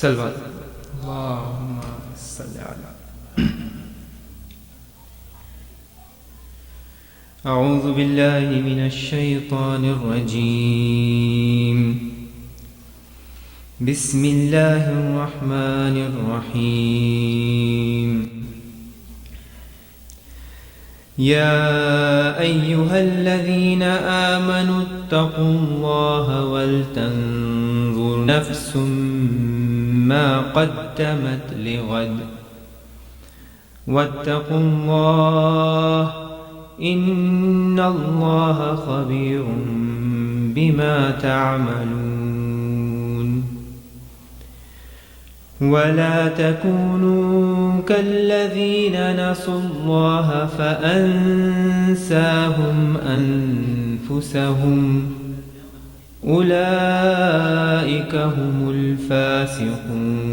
صلوات اللہم صلی علی. اعوذ باللہ من الشیطان الرجیم. بسم اللہ الرحمن الرحیم. یا ایہا الذین آمنوا اتقوا اللہ ولتنظر نفس ما قدمت لغد واتقوا اللہ ان اللہ خبیر بما تعملون. ولا تكونوا كالذين نسوا الله فأنساهم أنفسهم أولئك هم الفاسقون.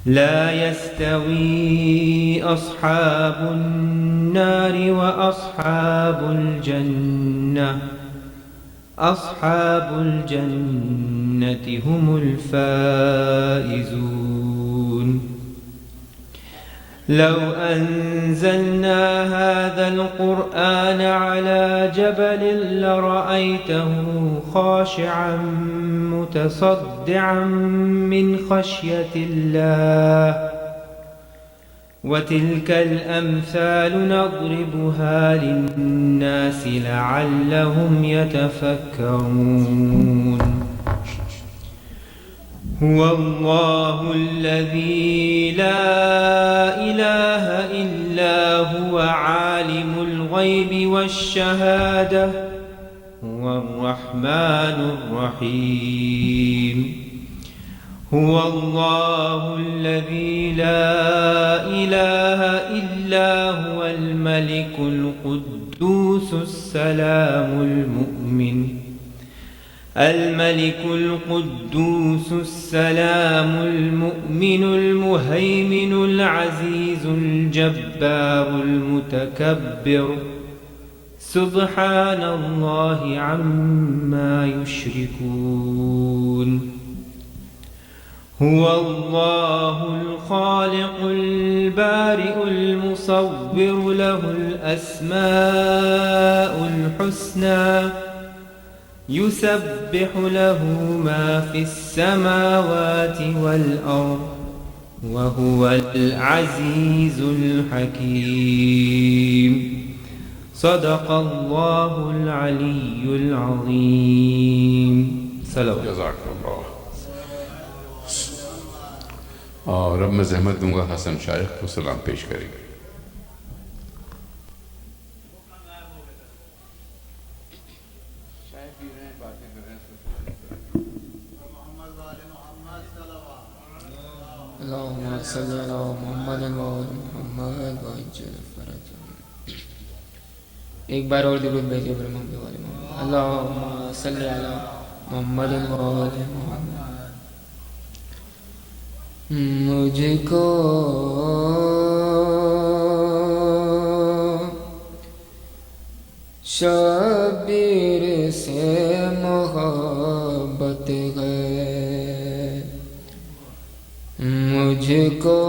لا يستوي أصحاب النار وأصحاب الجنة أصحاب الجنة هم الفائزون. لو أنزلنا هذا القرآن على جبل لرأيته خاشعا متصدعا من خشية الله وتلك الأمثال نضربها للناس لعلهم يتفكرون. هو الله الذي لا إله إلا هو عالم الغيب والشهادة هو الرحمن الرحيم. هو الله الذي لا إله إلا هو الملك القدوس السلام المؤمن الملك القدوس السلام المؤمن المهيمن العزيز الجبار المتكبر سبحان الله عما يشركون. هو الله الخالق البارئ المصور له الأسماء الحسنى يسبح له ما في السماوات والأرض وهو العزيز الحكيم. صدق الله العلي العظيم. صلوات. جزاک اللہ. اور اب میں زحمت دوں گا حسن شائخ کو سلام پیش کریں گے. اللهم صل على محمد وعلى محمد وعجل فرجهم. ایک بار اور درود بھیجو پر محمد وعلى محمد. اللهم صل على محمد وعلى محمد. مجھ کو شبیر سے محبت ہے. مجھ کو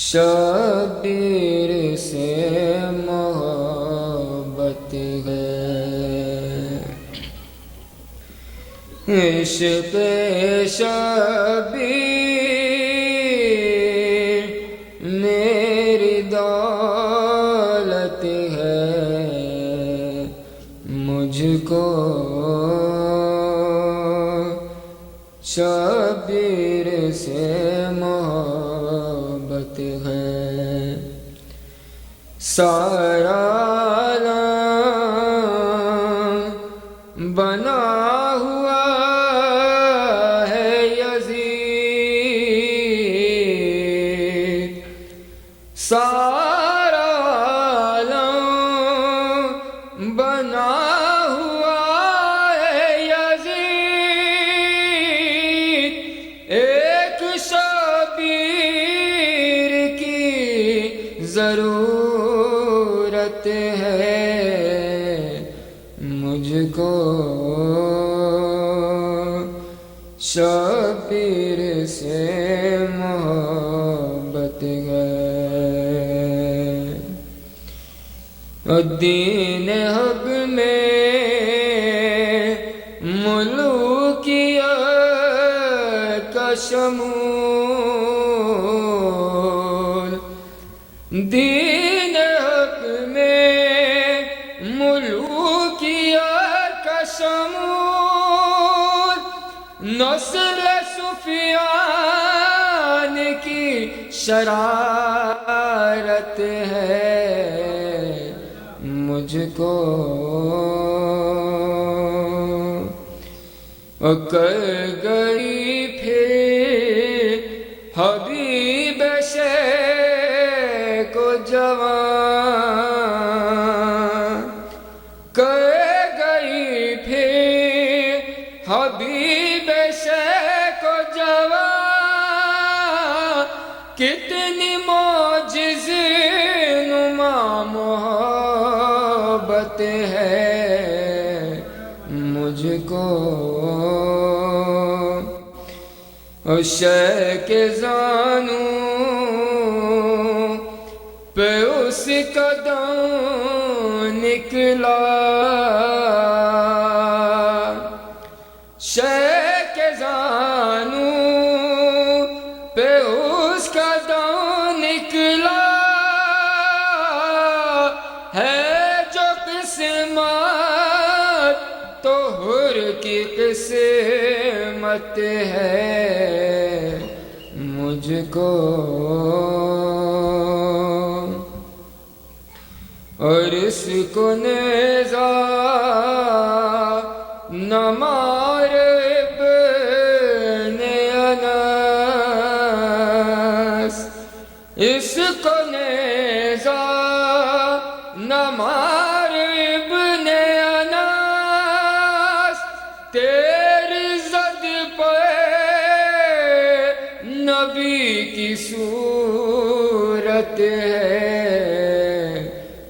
شبیر سے محبت ہے. عشق شبیر میری دولت ہے. مجھ کو شبیر سے محبت ہے. سارا عالم بنا ہوا ہے یزید. سارا عالم بنا ضرورت ہے. مجھ کو شبیر سے محبت ہے، دین حق میں ملوکیت کا شمول، دین حق میں ملوکیت کا شمول، نسل سفیان کی شرارت ہے، مجھ کو کر گئی پھر حبیب شیخ کو جوان، کر گئی پھر حبیب شیخ کو جوان، کتنی معجزہ نما محبت ہے، مجھ کو شیخ کے زانوں پہ اس کا دم نکلا، شیخ کے زانوں پہ اس کا دم نکلا ہے، جو قسمت تو حر کی قسمت ہے، مجھ کو اور اس کو نیزہ نہ مارے ابن انس، اس کو نیزہ نہ مارے ابن انس، تیری زد پہ نبی کی صورت ہے،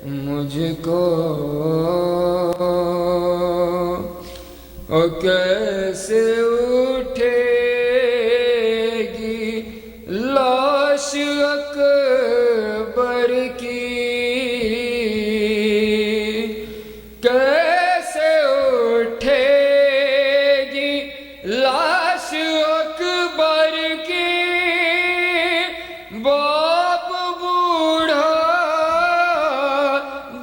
مجھ کو اور کیسے اٹھے گی لاش اکبر کی، کیسے اٹھے گی لاش اکبر کی، باپ بوڑھا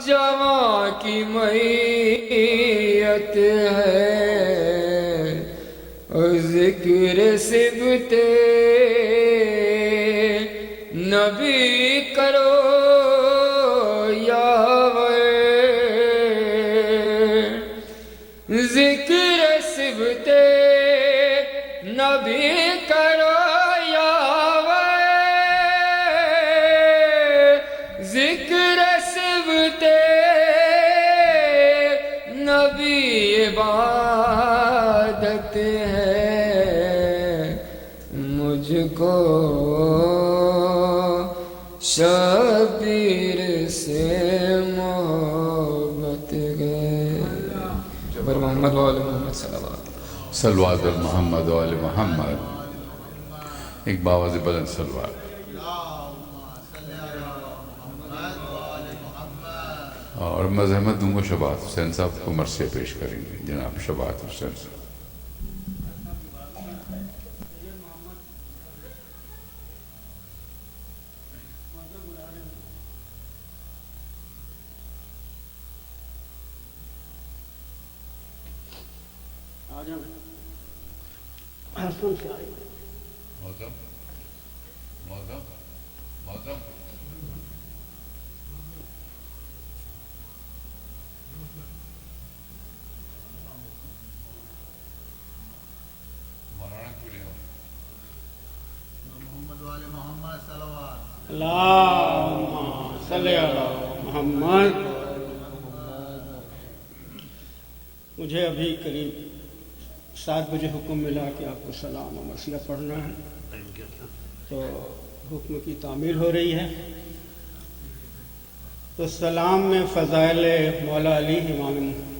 جوان کی میت ہے، اور ذکر صبت نبی کرو یاوے، ذکر صبت نبی کرو یاوے، ذکر صبت نبی عبادت ہے، مجھ کو شبیر سے محبت ہے، پر محمد و آل محمد صلوات صلوات محمد و آل محمد، ایک باواز بلند صلوات۔ اور میں زحمت دوں گا شباہت حسین صاحب کو مرثیہ پیش کریں گے، جناب شباہت حسین صاحب۔ اللہم صلی علی محمد۔ مجھے ابھی قریب 7 بجے حکم ملا کہ آپ کو سلام و مرثیہ پڑھنا ہے، تو حکم کی تعمیل ہو رہی ہے۔ تو سلام میں فضائل مولا علی امام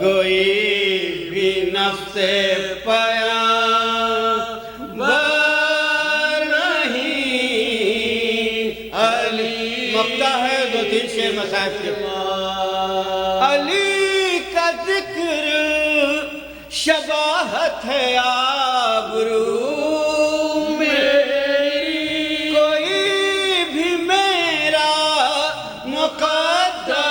کوئی بھی نفس پیغمبر نہیں علی مقطع ہے 2-3 شعر مصائب کے علی کا ذکر شباہت ہے آبرو میری کوئی بھی میرا مقدر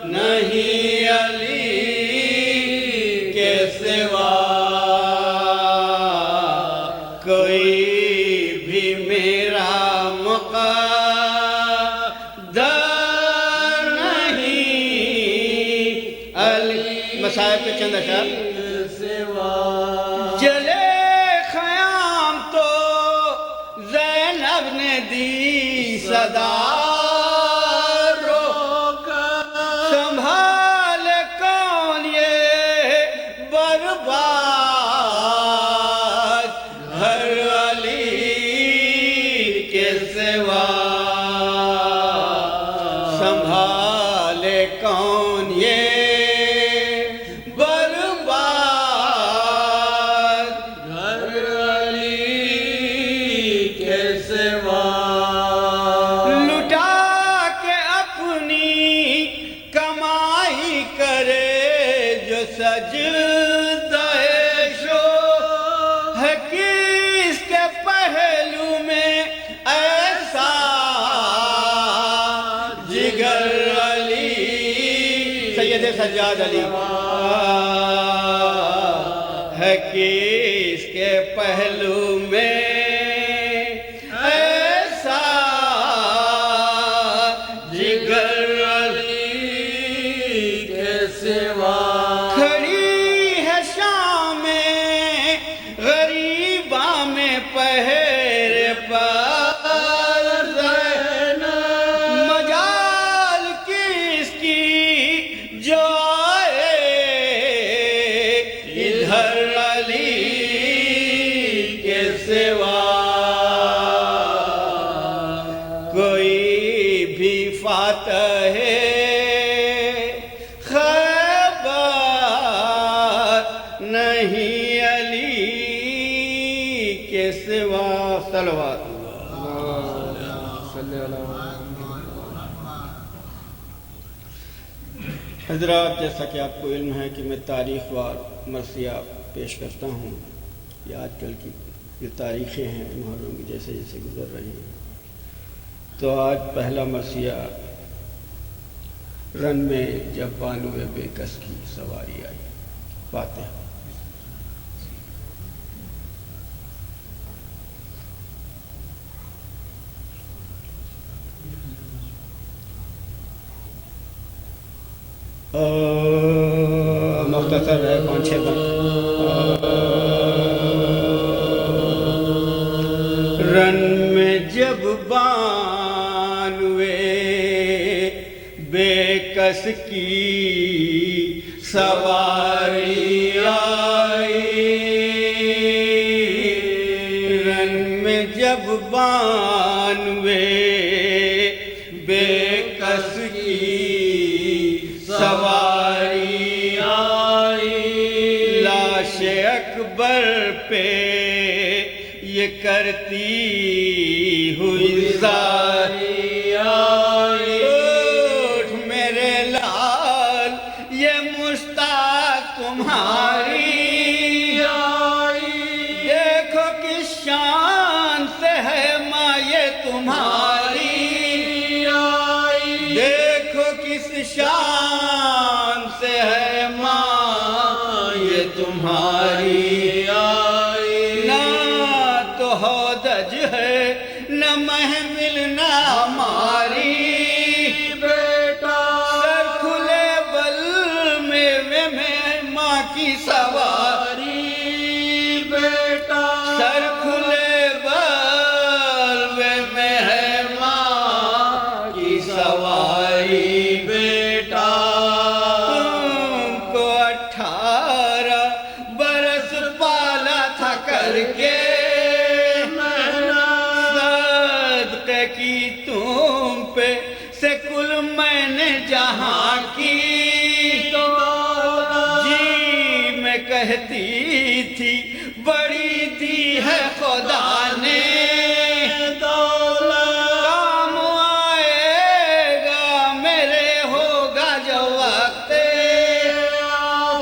نہیں علی کے سوا کوئی بھی میرا مقدر نہیں علی مصائب کے چند اشعار جلے خیام تو زینب نے دی صدا سنبھال کون یہ برباد ہر علی کے سوا سنبھال کون یہ سجاد علی ہے کس کے پہلو میں ایسا جگر علی کے سوا کھڑی ہے شام میں غریبہ میں پہر پر مجال کس کی جو آئے ادھر علی کے سوا کوئی بھی فاتح خیبر نہیں علی کے سوا صلوات حضرات جیسا کہ آپ کو علم ہے کہ میں تاریخ وار مرثیہ پیش کرتا ہوں یہ آج کل کی جو تاریخیں ہیں محرم کی جیسے جیسے گزر رہی ہیں تو آج پہلا مرثیہ رن میں جب بانو بے کس کی سواری آئی فاتح مختصر ہے 5-6 بند رن میں جب بانوے بے کس کی سواری آئی رن میں جب بانوے بے کس کی سواری آئی لاش اکبر پہ یہ کرتی ہوئی زاری آئی اٹھ میرے لال یہ مشتاق تمہاری آئی دیکھو کس شان سے ہے ماں یہ تمہاری آئی دیکھو کس شان سے ہے ماں یہ تمہاری آئی نہ تو ہودج ہے نہ محمل نہ ہماری بیٹا سر کھلے بل میں ماں کی سواری بیٹا سر کھلے بل میں ہے ماں کی سواری بیٹا تم کو 18 برس پالا تھا کر کے صدقے کی تم پہ سے کل میں نے جہاں کی کہتی تھی بڑی دی ہے خدا نے دولت، کام آئے گا میرے ہوگا جو وقت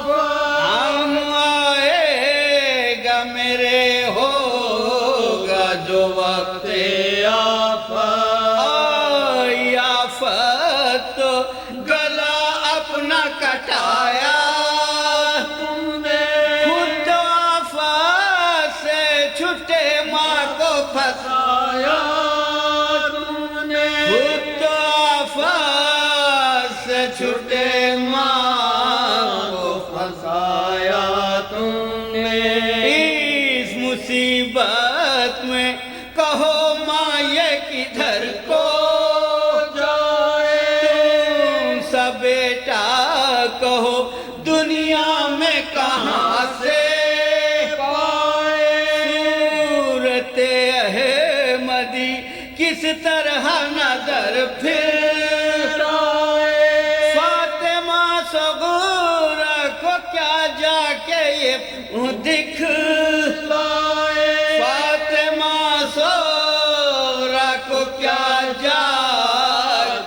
کام آئے گا میرے ہوگا جو وقت آفت تو گلا اپنا کٹایا تم نے، خود آفت سے چھٹے ماں کو پھنسایا تم نے، خود آفت سے چھٹے ماں کو پھنسایا تم نے، اس مصیبت میں کہو ماں یہ کدھر کو بیٹا کہو دنیا میں کہاں سے پائے، صورت احمدی کس طرح نظر پھر آئے، فاطمہ صغرا کو کیا جا کے یہ دکھلائے، فاطمہ صغرا کو کیا جا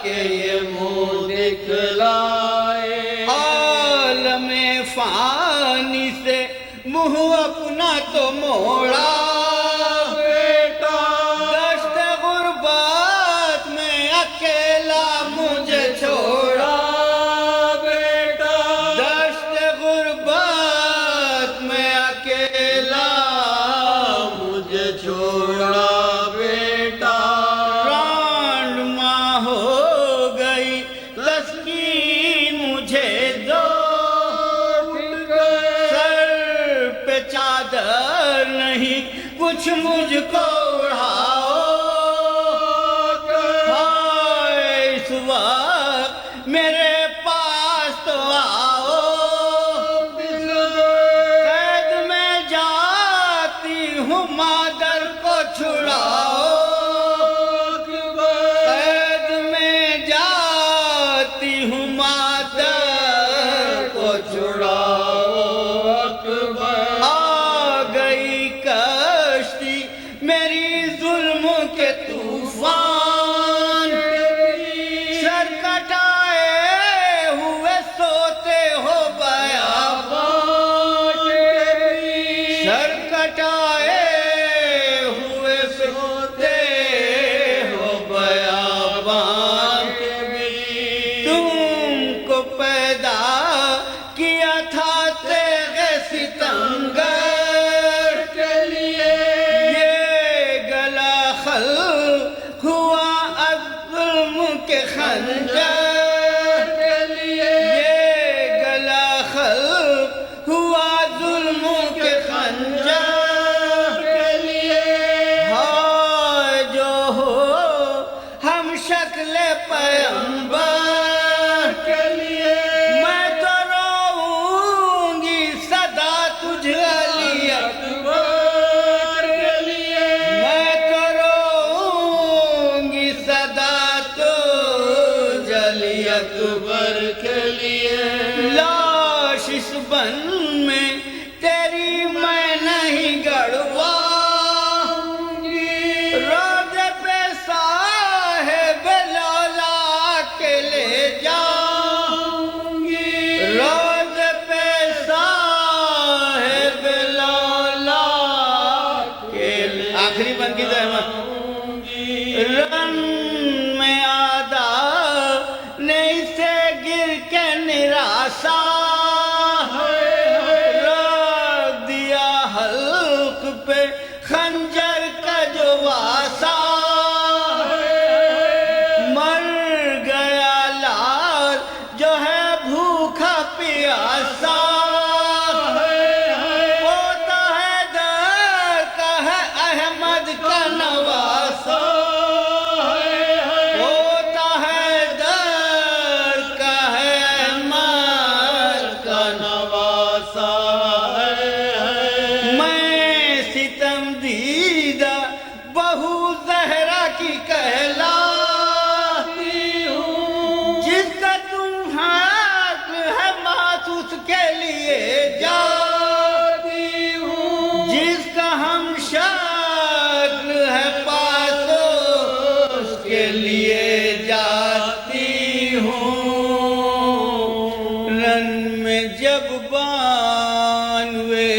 کے یہ منہ دکھلائے، عالم فانی سے منہ اپنا تو موڑا بیٹا، دشت غربت میں اکیلا مجھے چھوڑا بیٹا، دشت غربت میں اکیلا مجھے چھوڑا بیٹا، رانڈ ماں ہو گئی تسکین مجھے دو، سر پہ چادر نہیں کچھ مجھ کو اڑاؤ، ہائے اس وقت میرے پاس تو آؤ، قید میں جاتی ہوں مادر کو چھڑاؤ، قید میں جاتی ہوں مادر کو چھڑاؤ، آ گئی کشتی میری ظلم کے طوفان، سر کٹائے ہوئے سوتے ہو بیابان، سر کٹائے ہوئے سوتے ہو بیابان، تم کو پیدا کیا تھا تیغ ستمگر کے لیے، یہ گلا خلق ہوا از ظلم کے خنجر کے لیے، یہ گلا خلق ہوا ظلم کے خنجر کے لیے، ہائے جو ہو ہم شکل پیغمبر کے لیے، میں تو روؤں گی صدا تجھ علی اکبر کے لیے، میں تو روؤں گی صدا تجھ علی اکبر کے لیے، لاش اس بن میں تیری میں نہیں گڑواؤں گی، روضے پہ صاحب لولا کے لے جاؤں گی، روضے پہ صاحب لولا کے لے، آخری بن کی زحمت، رن میں آدھا نہیں سے گر کے نراسا، رکھ دیا حلق پہ خنجر کا جو واسا، مر گیا لال جو ہے بھوکا پیاسا، ہوتا ہے در کا ہے احمد کا نواسا، ہوتا ہے در کا ہے احمد کا نواسا، میں ستم دیدہ بہو زہرا کی کہلاتی ہوں، جس کا تم حق ہے محسوس کے جب بانوے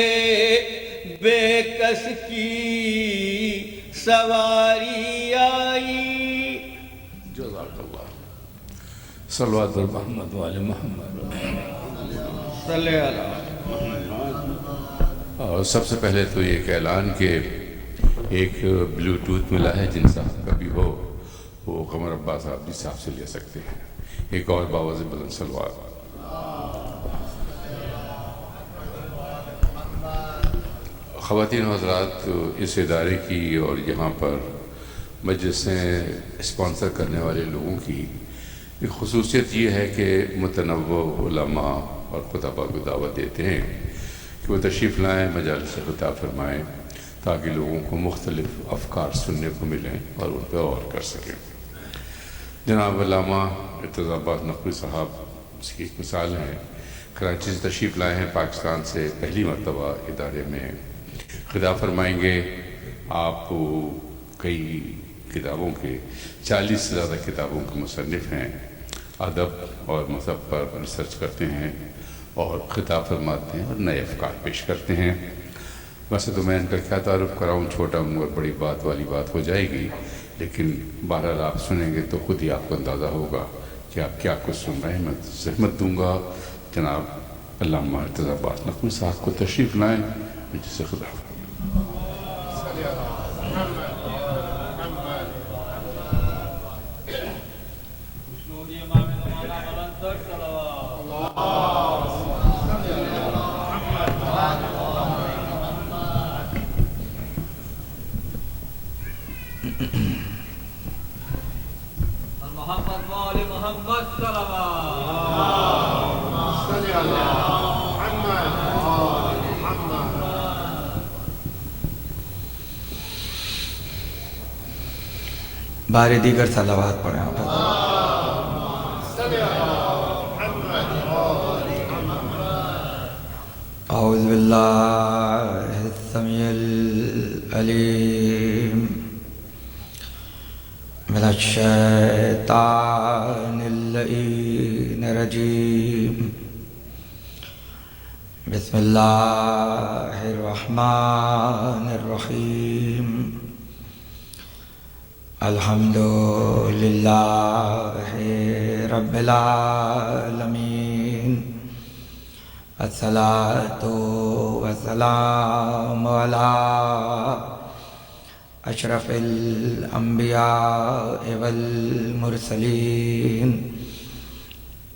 بے کس کی سواری آئی. جزاک اللہ. صلوات محمد وعلی محمد. صلی اللہ. اور سب سے پہلے تو یہ کہ اعلان کہ ایک بلوٹوتھ ملا ہے، جن صاحب کا بھی ہو وہ قمر عباس عابدی صاحب سے لے سکتے ہیں. ایک اور باوز بلند صلوات. خواتین و حضرات، اس ادارے کی اور یہاں پر مجلسیں اسپانسر کرنے والے لوگوں کی ایک خصوصیت یہ ہے کہ متنوع علماء اور خطباء کو دعوت دیتے ہیں کہ وہ تشریف لائیں، مجالس سے خطاب فرمائیں تاکہ لوگوں کو مختلف افکار سننے کو ملیں اور ان پہ غور کر سکیں. جناب علامہ ارتضیٰ عباس نقوی صاحب اس کی ایک مثال ہیں. کراچی سے تشریف لائے ہیں، پاکستان سے پہلی مرتبہ ادارے میں خطاب فرمائیں گے. آپ کئی کتابوں کے 40 سے زیادہ کتابوں کے مصنف ہیں، ادب اور مذہب پر ریسرچ کرتے ہیں اور خطاب فرماتے ہیں اور نئے افکار پیش کرتے ہیں. ویسے تو میں ان کا کیا تعارف کراؤں، چھوٹا ہوں اور بڑی بات والی بات ہو جائے گی، لیکن بہرحال آپ سنیں گے تو خود ہی آپ کو اندازہ ہوگا کہ آپ کیا کچھ سن رہے ہیں. میں زحمت دوں گا جناب علامہ ارتضیٰ عباس نقوی صاحب کو تشریف لائیں جس سے خطاب. محمد وآل محمد بار دیگر صلوات پڑھیں آپ. اعوذ باللہ السمیع العلیم من الشیطان اللعین الرجیم. بسم اللہ الرحمن الرحیم. الحمد للہ رب العالمین. الصلاۃ والسلام علی اشرف الانبیاء والمرسلین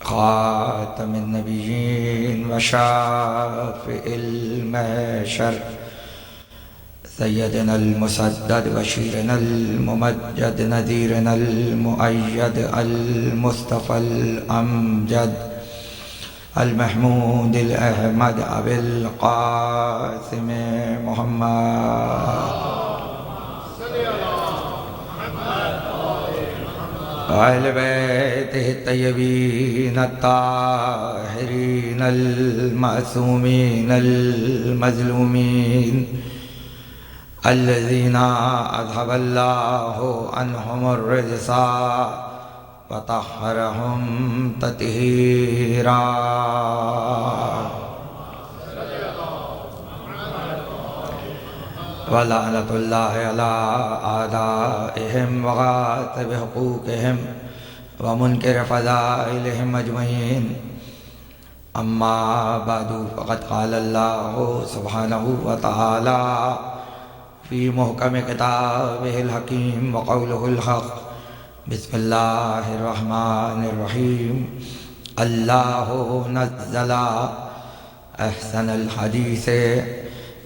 خاتم النبیین وشافع المحشر سیدنا المسدد بشیرنا الممجد نذیرنا المؤید المصطفى الامجد المحمود الاحمد ابی القاسم محمد اہل بیتہ الطیبین الطاہرین المعصومین المظلومین الذین اذهب اللہ عنہم الرجس وطہرہم تطہیرا. ولعنۃ اللہ علی اعدائہم وغاصب حقوقہم ومنکر فضائلہم اجمعین. اما بعد فقد قال اللہ سبحانہ وتعالی فی محکم کتابہ الحکیم وقولہ الحق. بسم اللہ الرحمن الرحیم. اللہ نزل احسن الحدیث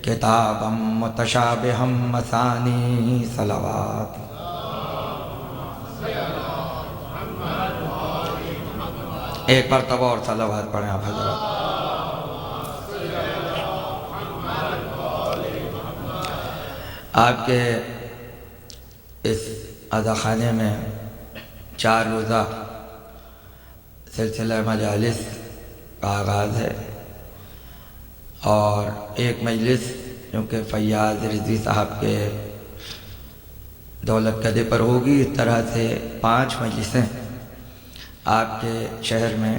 کتابا متشابہا مثانی صلوات. ایک مرتبہ اور صلوات پڑھیں آپ حضرات. آپ کے اس عزاخانے میں 4 روزہ سلسلہ مجالس کا آغاز ہے اور ایک مجلس کیونکہ فیاض رضوی صاحب کے دولت کدے پر ہوگی. اس طرح سے 5 مجلسیں آپ کے شہر میں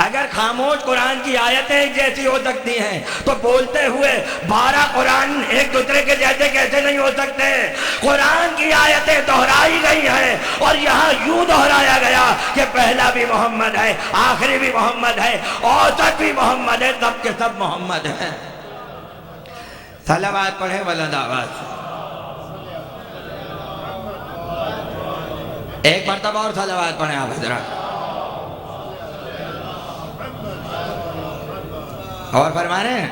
اگر خاموش قرآن کی آیتیں ایک جیسی ہو سکتی ہیں تو بولتے ہوئے 12 قرآن ایک دوسرے کے جیسے کیسے نہیں ہو سکتے؟ قرآن کی آیتیں دہرائی گئی ہیں اور یہاں یوں دہرایا گیا کہ پہلا بھی محمد ہے، آخری بھی محمد ہے، اوسط بھی محمد ہے، سب کے سب محمد ہیں۔ صلوات پڑھیں بلند آواز سے، ایک مرتبہ اور صلوات پڑھیں آپ حضرات۔ اور فرمانے ہیں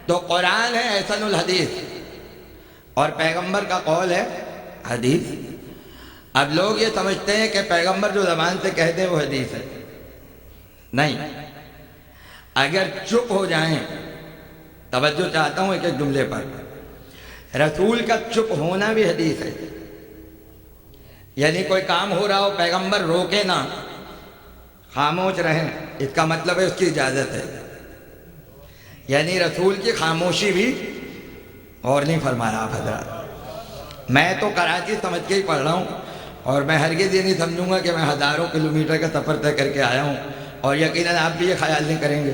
تو قرآن ہے احسن الحدیث اور پیغمبر کا قول ہے حدیث۔ اب لوگ یہ سمجھتے ہیں کہ پیغمبر جو زبان سے کہتے ہیں وہ حدیث ہے، نہیں، اگر چپ ہو جائیں، توجہ چاہتا ہوں ایک ایک جملے پر، رسول کا چپ ہونا بھی حدیث ہے، یعنی کوئی کام ہو رہا ہو پیغمبر روکے نہ، خاموش رہیں، اس کا مطلب ہے اس کی اجازت ہے، یعنی رسول کی خاموشی بھی اور نہیں فرما رہا آپ حضرات۔ میں تو کراچی سمجھ کے ہی پڑھ رہا ہوں اور میں ہرگز یہ نہیں سمجھوں گا کہ میں ہزاروں کلومیٹر کا سفر طے کر کے آیا ہوں، اور یقیناً آپ بھی یہ خیال نہیں کریں گے۔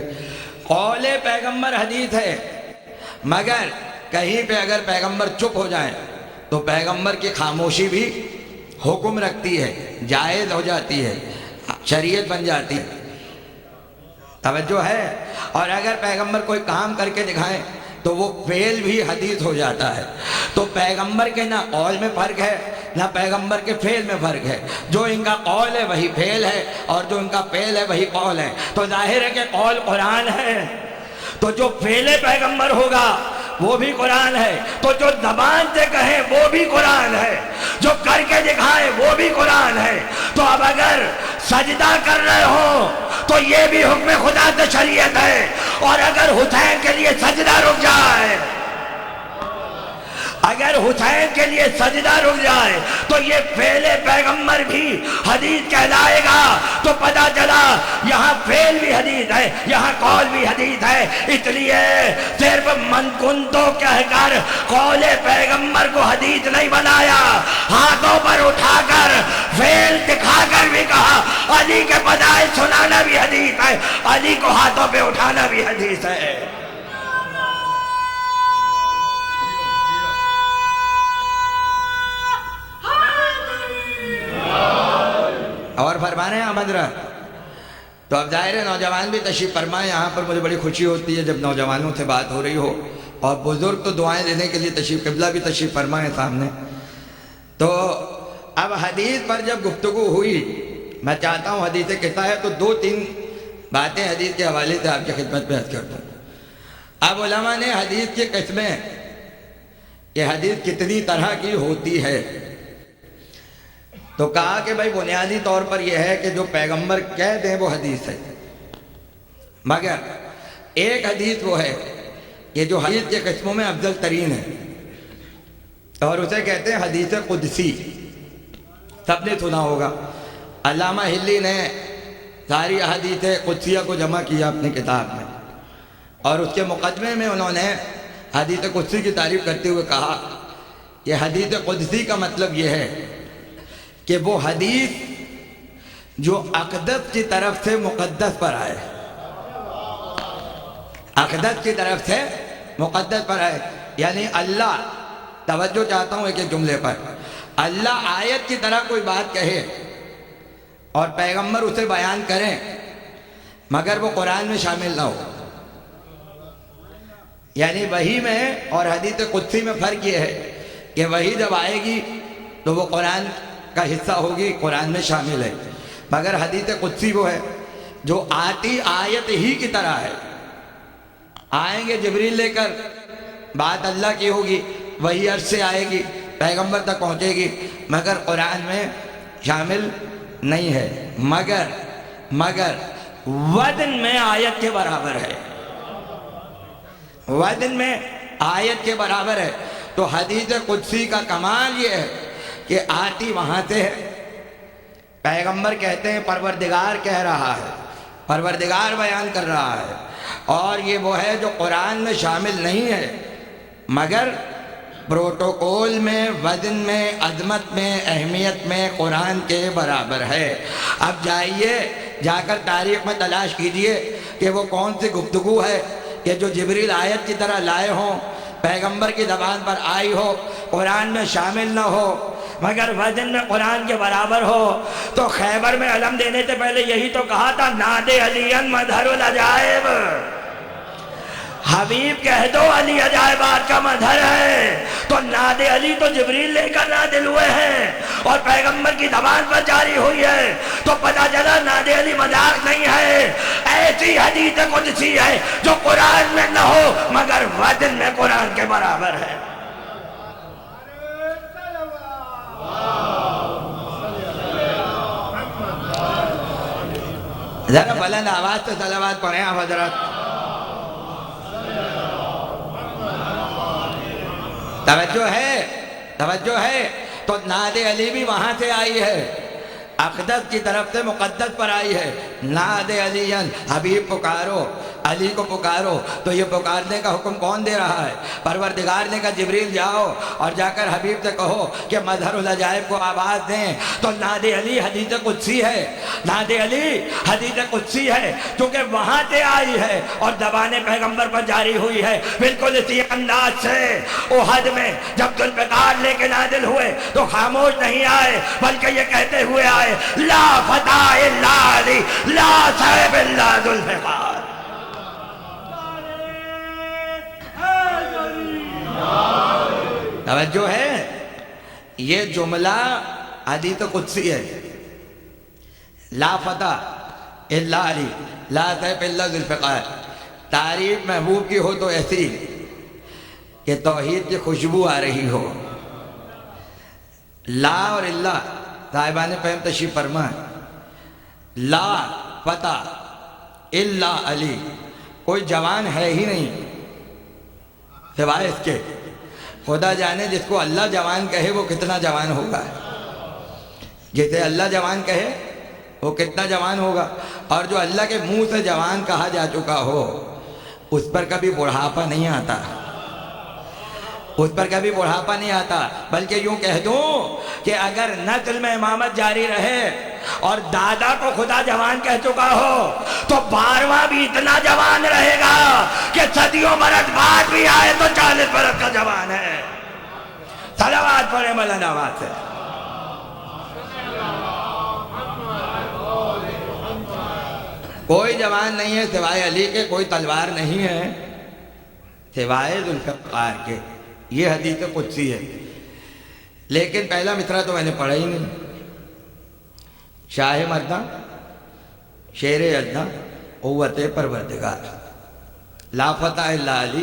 قول پیغمبر حدیث ہے، مگر کہیں پہ اگر پیغمبر چپ ہو جائیں تو پیغمبر کی خاموشی بھی حکم رکھتی ہے، جائز ہو جاتی ہے، شریعت بن جاتی ہے، توجہ ہے۔ اور اگر پیغمبر کوئی کام کر کے دکھائیں تو وہ فعل بھی حدیث ہو جاتا ہے۔ تو پیغمبر کے نہ قول میں فرق ہے نہ پیغمبر کے فعل میں فرق ہے، جو ان کا قول ہے وہی فعل ہے اور جو ان کا فعل ہے وہی قول ہے۔ تو ظاہر ہے کہ قول قرآن ہے، تو جو فعل پیغمبر ہوگا وہ بھی قرآن ہے، تو جو زبان سے کہیں وہ بھی قرآن ہے، جو کر کے دکھائے وہ بھی قرآن ہے۔ تو اب اگر سجدہ کر رہے ہو تو یہ بھی حکم خدا سے شریعت ہے، اور اگر حسین کے لیے سجدہ رک جائے، اگر حسین کے لیے سجدہ رک جائے تو یہ فعل پیغمبر بھی حدیث کہلائے گا۔ تو پتہ چلا یہاں فعل بھی حدیث ہے، یہاں قول بھی حدیث ہے۔ اس لیے صرف من کنتو کہہ کر قول پیغمبر کو حدیث نہیں بنایا، ہاتھوں پر اٹھا کر فعل دکھا کر بھی کہا علی کے فضائل سنانا بھی حدیث ہے، علی کو ہاتھوں پہ اٹھانا بھی حدیث ہے۔ اور فرمانے ہیں حضرت، تو اب ظاہر ہے نوجوان بھی تشریف فرمائے یہاں پر، مجھے بڑی خوشی ہوتی ہے جب نوجوانوں سے بات ہو رہی ہو، اور بزرگ تو دعائیں دینے کے لیے تشریف، قبلہ بھی تشریف فرمائے سامنے۔ تو اب حدیث پر جب گفتگو ہوئی، میں چاہتا ہوں حدیث کہتا ہے تو 2-3 باتیں حدیث کے حوالے سے آپ کی خدمت میں عرض کر دوں۔ اب علماء نے حدیث کی قسمیں کہ حدیث کتنی طرح کی ہوتی ہے تو کہا کہ بھائی بنیادی طور پر یہ ہے کہ جو پیغمبر کہہ دیں وہ حدیث ہے، مگر ایک حدیث وہ ہے کہ جو حدیث کے قسموں میں افضل ترین ہے، اور اسے کہتے ہیں حدیث قدسی۔ سب نے سنا ہوگا، علامہ ہلی نے ساری احادیث قدسیہ کو جمع کیا اپنی کتاب میں، اور اس کے مقدمے میں انہوں نے حدیث قدسی کی تعریف کرتے ہوئے کہا کہ حدیث قدسی کا مطلب یہ ہے کہ وہ حدیث جو اقدس کی طرف سے مقدس پر آئے، اقدس کی طرف سے مقدس پر آئے، یعنی اللہ، توجہ چاہتا ہوں ایک ایک جملے پر، اللہ آیت کی طرح کوئی بات کہے اور پیغمبر اسے بیان کریں مگر وہ قرآن میں شامل نہ ہو، یعنی وحی میں اور حدیث قدسی میں فرق یہ ہے کہ وحی جب آئے گی تو وہ قرآن کا حصہ ہوگی، قرآن میں شامل ہے، مگر حدیث قدسی وہ ہے جو آتی آیت ہی کی طرح ہے، آئیں گے جبریل لے کر، بات اللہ کی ہوگی، وہی عرش سے آئے گی، پیغمبر تک پہنچے گی، مگر قرآن میں شامل نہیں ہے، مگر وزن میں آیت کے برابر ہے، وزن میں آیت کے برابر ہے۔ تو حدیث قدسی کا کمال یہ ہے کہ آتی وہاں سے ہے، پیغمبر کہتے ہیں پروردگار کہہ رہا ہے، پروردگار بیان کر رہا ہے، اور یہ وہ ہے جو قرآن میں شامل نہیں ہے، مگر پروٹوکول میں، وزن میں، عظمت میں، اہمیت میں قرآن کے برابر ہے۔ اب جائیے جا کر تاریخ میں تلاش کیجئے کہ وہ کون سی گفتگو ہے کہ جو جبریل آیت کی طرح لائے ہوں، پیغمبر کی زبان پر آئی ہو، قرآن میں شامل نہ ہو، مگر وزن میں قرآن کے برابر ہو۔ تو خیبر میں علم دینے سے پہلے یہی تو کہا تھا، نادے علی مظہر العجائب، حبیب کہہ دو علی عجائبات کا مظہر ہے۔ تو ناد علی تو جبریل لے کر نازل ہوئے ہیں اور پیغمبر کی زبان پر جاری ہوئی ہے، تو پتہ چلا ناد علی مذاق نہیں ہے، ایسی حدیث قدسی ہے جو قرآن میں نہ ہو مگر وزن میں قرآن کے برابر ہے۔ ذرا بلند آواز سے صلوات پڑھیں آپ حضرات۔ توجہ ہے۔ تو ناد علی بھی وہاں سے آئی ہے، اقدس کی طرف سے مقدس پر آئی ہے۔ ناد علی، حبیب پکارو، علی کو پکارو۔ تو یہ پکارنے کا حکم کون دے رہا ہے؟ پروردگار نے کہا جبریل جاؤ اور جا کر حبیب سے کہو کہ مظہر العجائب کو آواز دیں۔ تو ناد علی حدیث قدسی ہے، ناد علی حدیث قدسی ہے کیونکہ وہاں سے آئی ہے اور زبان پیغمبر پر جاری ہوئی ہے۔ بالکل اسی انداز سے احد میں جب ذوالفقار لے کے نازل ہوئے تو خاموش نہیں آئے بلکہ یہ کہتے ہوئے آئے، لا فتح الا علی، لا صاحب الا ذوالفقار۔ توجہ ہے، یہ جملہ حدیث قدسی ہے، لا فتح الا علی، لا صاحب الا ذوالفقار۔ تعریف محبوب کی ہو تو ایسی کہ توحید کی خوشبو آ رہی ہو۔ لا اور اللہ صاحبان فہم تشریف فرما، لا فتح الا علی، کوئی جوان ہے ہی نہیں سوائے اس کے۔ خدا جانے جس کو اللہ جوان کہے وہ کتنا جوان ہوگا، جسے اللہ جوان کہے وہ کتنا جوان ہوگا۔ اور جو اللہ کے منہ سے جوان کہا جا چکا ہو اس پر کبھی بڑھاپا نہیں آتا، اس پر کبھی بڑھاپا نہیں آتا، بلکہ یوں کہہ دوں کہ اگر نسل میں امامت جاری رہے اور دادا کو خدا جوان کہہ چکا ہو تو 12واں بھی اتنا جوان رہے گا کہ صدیوں برس بعد بھی آئے تو 40 برس کا جوان ہے۔ صلوات پڑھیں بلند آواز سے۔ کوئی جوان نہیں ہے سوائے علی کے، کوئی تلوار نہیں ہے سوائے ذوالفقار کے۔ یہ حدیث قدسی ہے، لیکن پہلا مصرع تو میں نے پڑھا ہی نہیں۔ شاہ مردہ، شیر ادنا، قوت پروردگار، لا فتح الا علی،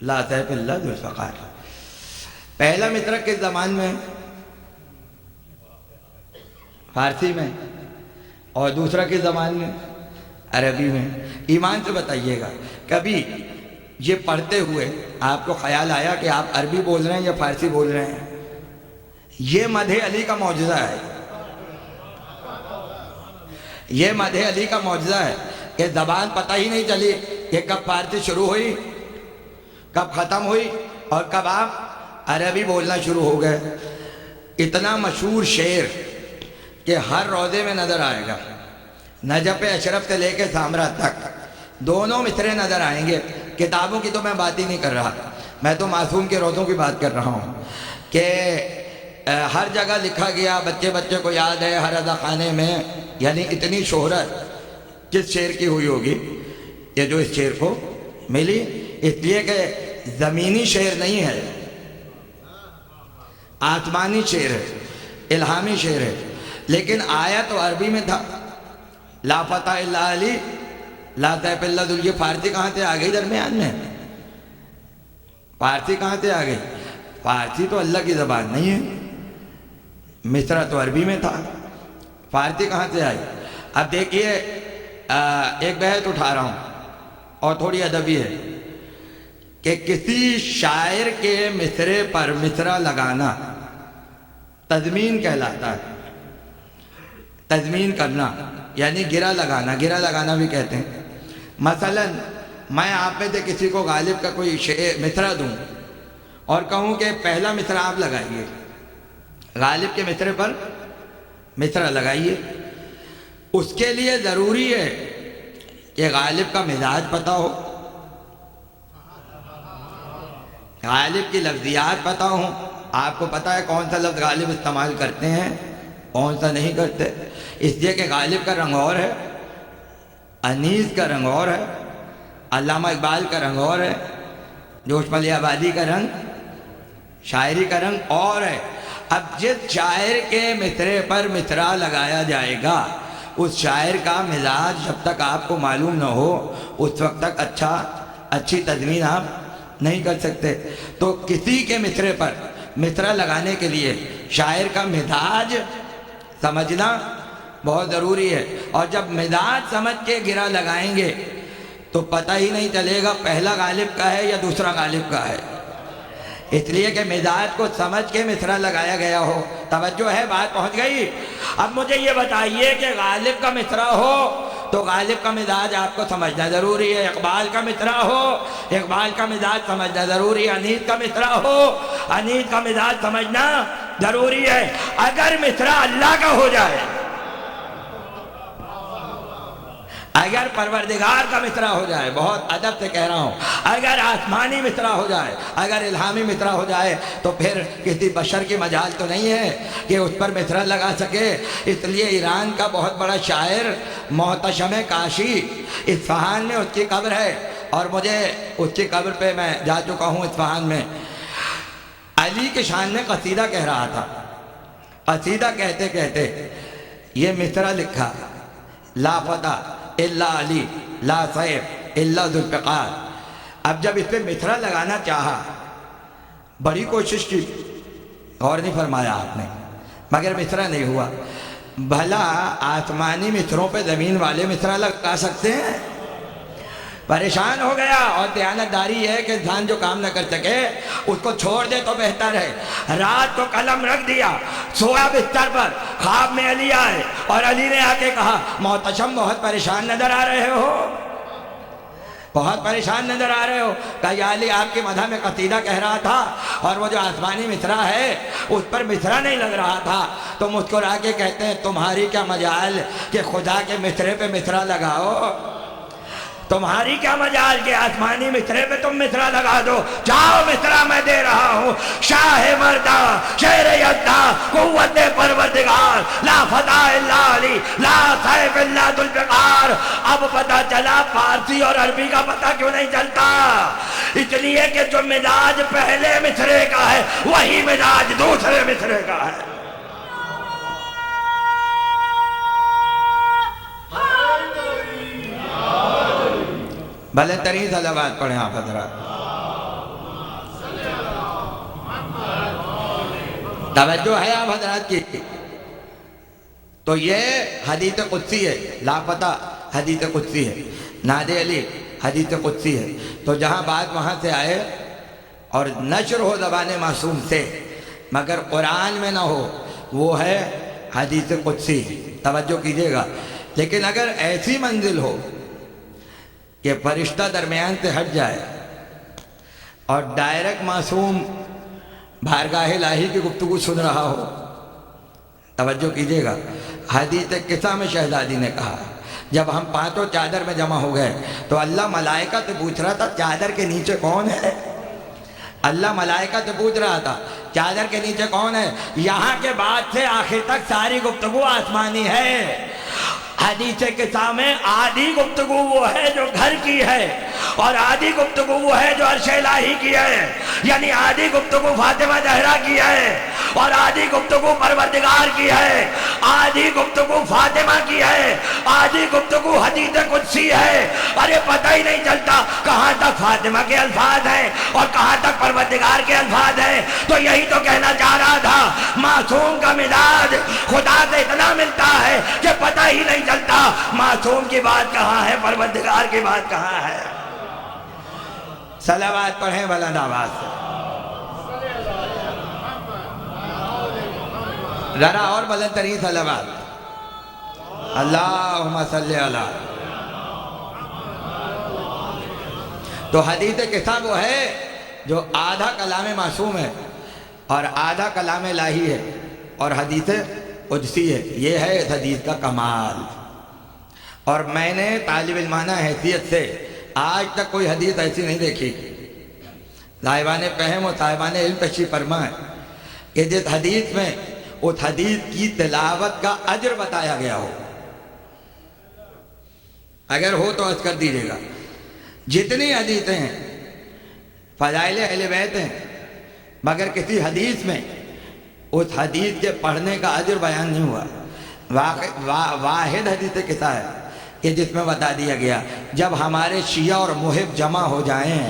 لا سیف الا ذوالفقار۔ پہلا مصرع کس زبان میں؟ فارسی میں۔ اور دوسرا کس زبان میں؟ عربی میں۔ ایمان سے بتائیے گا کبھی یہ پڑھتے ہوئے آپ کو خیال آیا کہ آپ عربی بول رہے ہیں یا فارسی بول رہے ہیں؟ یہ مدح علی کا معجزہ ہے، یہ مدح علی کا معجزہ ہے کہ زبان پتہ ہی نہیں چلی کہ کب فارسی شروع ہوئی، کب ختم ہوئی اور کب آپ عربی بولنا شروع ہو گئے۔ اتنا مشہور شعر کہ ہر روضے میں نظر آئے گا، نجف اشرف سے لے کے سامرا تک دونوں مصرے نظر آئیں گے۔ کتابوں کی تو میں بات ہی نہیں کر رہا، میں تو معصوم کے روضوں کی بات کر رہا ہوں کہ ہر جگہ لکھا گیا، بچے بچے کو یاد ہے ہر رضا خانے میں، یعنی اتنی شہرت کس شعر کی ہوئی ہوگی یہ جو اس شعر کو ملی، اس لیے کہ زمینی شعر نہیں ہے، آسمانی شعر ہے، الہامی شعر ہے۔ لیکن آیا تو عربی میں تھا، لا فتح الا علی، لا سیف الا ذوالفقار۔ یہ فارسی کہاں سے آ گئی درمیان میں؟ فارسی کہاں سے آ گئی؟ فارسی تو اللہ کی زبان نہیں ہے، مصرع تو عربی میں تھا، فارسی کہاں سے آئی؟ اب دیکھیے ایک بحث اٹھا رہا ہوں اور تھوڑی ادبی ہے کہ کسی شاعر کے مصرے پر مصرع لگانا تضمین کہلاتا ہے۔ تضمین کرنا یعنی گرہ لگانا، گرہ لگانا بھی کہتے ہیں۔ مثلا میں آپ میں سے کسی کو غالب کا کوئی مصرع دوں، اور کہوں کہ پہلا مصرع آپ لگائیے، غالب کے مصرع پر مصرع لگائیے، اس کے لیے ضروری ہے کہ غالب کا مزاج پتہ ہو، غالب کی لفظیات پتہ ہوں۔ آپ کو پتہ ہے کون سا لفظ غالب استعمال کرتے ہیں، کون سا نہیں کرتے، اس لیے کہ غالب کا رنگ اور ہے، انیس کا رنگ اور ہے، علامہ اقبال کا رنگ اور ہے، جوش ملی آبادی کا رنگ، شاعری کا رنگ اور ہے۔ اب جس شاعر کے مصرع پر مصرع لگایا جائے گا اس شاعر کا مزاج جب تک آپ کو معلوم نہ ہو اس وقت تک اچھی تدوین آپ نہیں کر سکتے۔ تو کسی کے مصرع پر مصرع لگانے کے لیے شاعر کا مزاج سمجھنا بہت ضروری ہے، اور جب مزاج سمجھ کے گرہ لگائیں گے تو پتہ ہی نہیں چلے گا پہلا غالب کا ہے یا دوسرا غالب کا ہے، اس لیے کہ مزاج کو سمجھ کے مصرع لگایا گیا ہو۔ توجہ ہے، بات پہنچ گئی؟ اب مجھے یہ بتائیے کہ غالب کا مصرع ہو تو غالب کا مزاج آپ کو سمجھنا ضروری ہے، اقبال کا مصرع ہو اقبال کا مزاج سمجھنا ضروری ہے، انیس کا مصرع ہو انیس کا مزاج سمجھنا ضروری ہے۔ اگر مصرع اللہ کا ہو جائے، اگر پروردگار کا مصرع ہو جائے، بہت ادب سے کہہ رہا ہوں، اگر آسمانی مصرع ہو جائے، اگر الہامی مصرع ہو جائے تو پھر کسی بشر کی مجال تو نہیں ہے کہ اس پر مصرع لگا سکے۔ اس لیے ایران کا بہت بڑا شاعر محتشم کاشی، اصفہان میں اس کی قبر ہے، اور مجھے اس کی قبر پہ میں جا چکا ہوں اصفہان میں، علی کے شان میں قصیدہ کہہ رہا تھا۔ قصیدہ کہتے کہتے یہ مصرع لکھا، لا فتح الا علی لا سیف الا ذوالفقار۔ اب جب اس پہ مصرع لگانا چاہا، بڑی کوشش کی، غور نہیں فرمایا آپ نے، مگر مصرع نہیں ہوا۔ بھلا آسمانی مصروں پہ زمین والے مصرع لگا سکتے ہیں؟ پریشان ہو گیا، اور دیانتداری ہے کہ انسان جو کام نہ کر سکے اس کو چھوڑ دے تو بہتر ہے۔ رات کو قلم رکھ دیا، سویا بستر پر، خواب میں علی آئے اور علی نے آ کے کہا محتشم بہت پریشان نظر آ رہے ہو، بہت پریشان نظر آ رہے ہو۔ کہا یا علی آپ کے مدح میں قصیدہ کہہ رہا تھا اور وہ جو آسمانی مصرع ہے اس پر مصرع نہیں لگ رہا تھا، تو مسکرا کے کہتے ہیں تمہاری کیا مجال کہ خدا کے مصرع پہ مصرع لگاؤ، تمہاری کیا مجال کہ آسمانی مصرع پہ تم مصرع لگا دو، جاؤ مصرع میں دے رہا ہوں۔ شاہ مردہ شیر یزدہ قوت پروردگار، لا فتح الا علی لا سیف الا ذوالفقار۔ اب پتہ چلا فارسی اور عربی کا پتہ کیوں نہیں چلتا، اس لیے کہ جو مزاج پہلے مصرع کا ہے وہی مزاج دوسرے مصرع کا ہے۔ بھلے ترین صلوات پڑھیں آپ حضرات۔ توجہ ہے آپ حضرات کی؟ تو یہ حدیث قدسی ہے، لاپتہ حدیث قدسی ہے، ناد علی حدیث قدسی ہے۔ تو جہاں بات وہاں سے آئے اور نشر ہو زبان معصوم سے مگر قرآن میں نہ ہو، وہ ہے حدیث قدسی، توجہ کیجئے گا۔ لیکن اگر ایسی منزل ہو کہ فرشتہ درمیان سے ہٹ جائے اور ڈائریکٹ معصوم بارگاہ الہی کی گفتگو سن رہا ہو، توجہ کیجئے گا۔ حدیث قصہ میں شہزادی نے کہا جب ہم پانچوں چادر میں جمع ہو گئے تو اللہ ملائکہ سے پوچھ رہا تھا چادر کے نیچے کون ہے، اللہ ملائکہ سے پوچھ رہا تھا چادر کے نیچے کون ہے۔ یہاں کے بعد سے آخر تک ساری گفتگو آسمانی ہے۔ حدیث قصہ میں آدھی گفتگو وہ ہے جو گھر کی ہے اور آدھی گفتگو وہ ہے جو عرش الہی کی ہے، یعنی آدھی گفتگو فاطمہ زہرا کی ہے اور آدھی گفتگو پروردگار کی ہے، آدھی گفتگو فاطمہ کی ہے، آدھی گفتگو حدیث قدسی ہے۔ ارے پتہ ہی نہیں چلتا کہاں تک فاطمہ کے الفاظ ہیں اور کہاں تک پروردگار کے الفاظ ہیں۔ تو یہی تو کہنا چاہ رہا تھا، معصوم کا مزاج خدا سے اتنا ملتا ہے کہ پتہ ہی نہیں چلتا معصوم کی بات کہاں ہے، پروردگار کی بات کہاں ہے۔ صلوات پڑھیں بلند آواز سے، ذرا اور بلند ترین صلوات۔ اللہم صلی علی۔ تو حدیث قصہ وہ ہے جو آدھا کلام معصوم ہے اور آدھا کلام الہی ہے اور حدیث قدسی ہے، یہ ہے اس حدیث کا کمال۔ اور میں نے طالب علمانہ حیثیت سے آج تک کوئی حدیث ایسی نہیں دیکھی، صاحبان فہم و صاحبان علم تشریف فرما ہے، کہ جس حدیث میں اس حدیث کی تلاوت کا اجر بتایا گیا ہو۔ اگر ہو تو عرض کر دیجیے گا۔ جتنی حدیثیں ہیں فضائل اہل بیت ہیں، مگر کسی حدیث میں اس حدیث کے پڑھنے کا اجر بیان نہیں ہوا۔ واحد حدیث قصہ ہے کہ جس میں بتا دیا گیا جب ہمارے شیعہ اور محب جمع ہو جائیں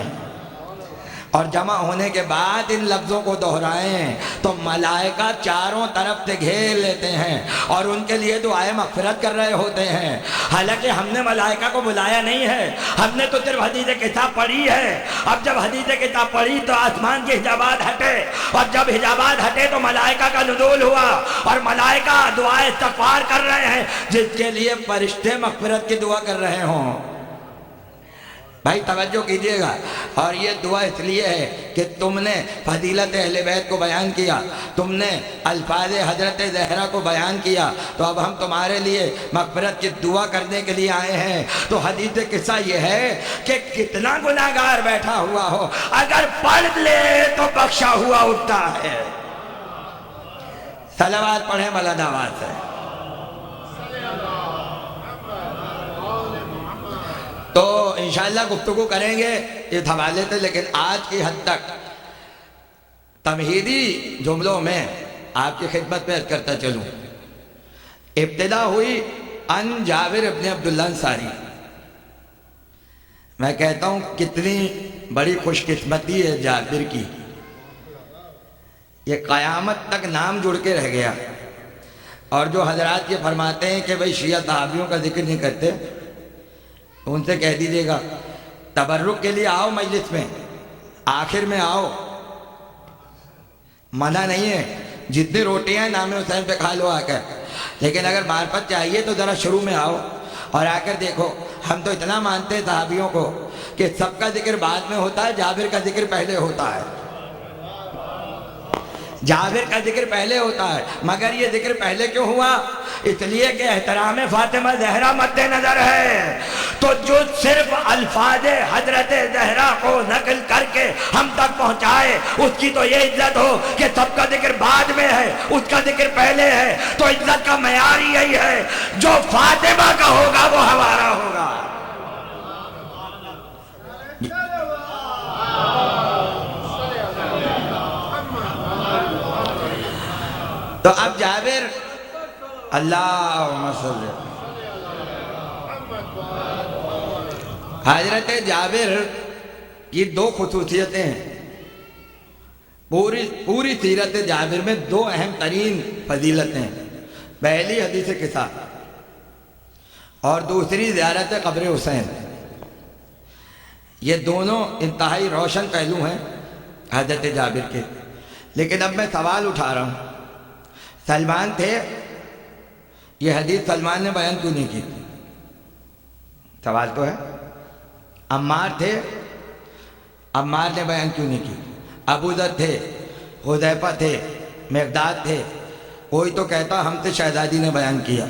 اور جمع ہونے کے بعد ان لفظوں کو دہرائیں تو ملائکہ چاروں طرف سے گھیر لیتے ہیں اور ان کے لیے دعائیں مغفرت کر رہے ہوتے ہیں۔ حالانکہ ہم نے ملائکہ کو بلایا نہیں ہے، ہم نے تو صرف حدیث کتاب پڑھی ہے۔ اب جب حدیث کتاب پڑھی تو آسمان کے حجابات ہٹے، اور جب حجابات ہٹے تو ملائکہ کا نزول ہوا اور ملائکہ دعائیں استغفار کر رہے ہیں، جس کے لیے فرشتے مغفرت کی دعا کر رہے ہوں۔ بھائی توجہ کیجئے گا، اور یہ دعا اس لیے ہے کہ تم نے فضیلت اہل بیت کو بیان کیا، تم نے الفاظ حضرت زہرا کو بیان کیا، تو اب ہم تمہارے لیے مغفرت کی دعا کرنے کے لیے آئے ہیں۔ تو حدیث قصہ یہ ہے کہ کتنا گناہگار بیٹھا ہوا ہو، اگر پڑھ لے تو بخشا ہوا اٹھتا ہے۔ صلوات پڑھیں بلند آواز سے۔ تو انشاءاللہ گفتگو کریں گے اس حوالے سے، لیکن آج کی حد تک تمہیدی جملوں میں آپ کی خدمت میں عرض کرتا چلوں۔ ابتدا ہوئی ان جابر ابن عبداللہ انصاری۔ میں کہتا ہوں کتنی بڑی خوش قسمتی ہے جابر کی، یہ قیامت تک نام جڑ کے رہ گیا۔ اور جو حضرات یہ فرماتے ہیں کہ بھئی شیعہ صحابیوں کا ذکر نہیں کرتے، ان سے کہہ دیجئے گا تبرک کے لیے آؤ مجلس میں، آخر میں آؤ، منع نہیں ہے، جتنی روٹیاں ہیں نام حسین پہ کھا لو آ کر، لیکن اگر معرفت چاہیے تو ذرا شروع میں آؤ اور آ کر دیکھو۔ ہم تو اتنا مانتے ہیں صحابیوں کو کہ سب کا ذکر بعد میں ہوتا ہے، جابر کا ذکر پہلے ہوتا ہے، جابر کا ذکر پہلے ہوتا ہے۔ مگر یہ ذکر پہلے کیوں ہوا؟ اس لیے کہ احترام فاطمہ زہرا مد نظر ہے۔ تو جو صرف الفاظ حضرت زہرا کو نقل کر کے ہم تک پہنچائے، اس کی تو یہ عزت ہو کہ سب کا ذکر بعد میں ہے، اس کا ذکر پہلے ہے۔ تو عزت کا معیار یہی ہے، جو فاطمہ کا ہوگا وہ ہمارا ہوگا۔ تو اب جابر، اللہم صلی، حضرت جابر کی دو خصوصیتیں ہیں۔ پوری سیرت جابر میں دو اہم ترین فضیلتیں ہیں۔ پہلی حدیث قصہ اور دوسری زیارت قبر حسین۔ یہ دونوں انتہائی روشن پہلو ہیں حضرت جابر کے۔ لیکن اب میں سوال اٹھا رہا ہوں، سلمان تھے، یہ حدیث سلمان نے بیان کیوں نہیں کی؟ سوال تو ہے۔ عمار تھے، عمار نے بیان کیوں نہیں کی؟ ابو ذر تھے، حذیفہ تھے، مقداد تھے، کوئی تو کہتا ہم سے شہزادی نے بیان کیا۔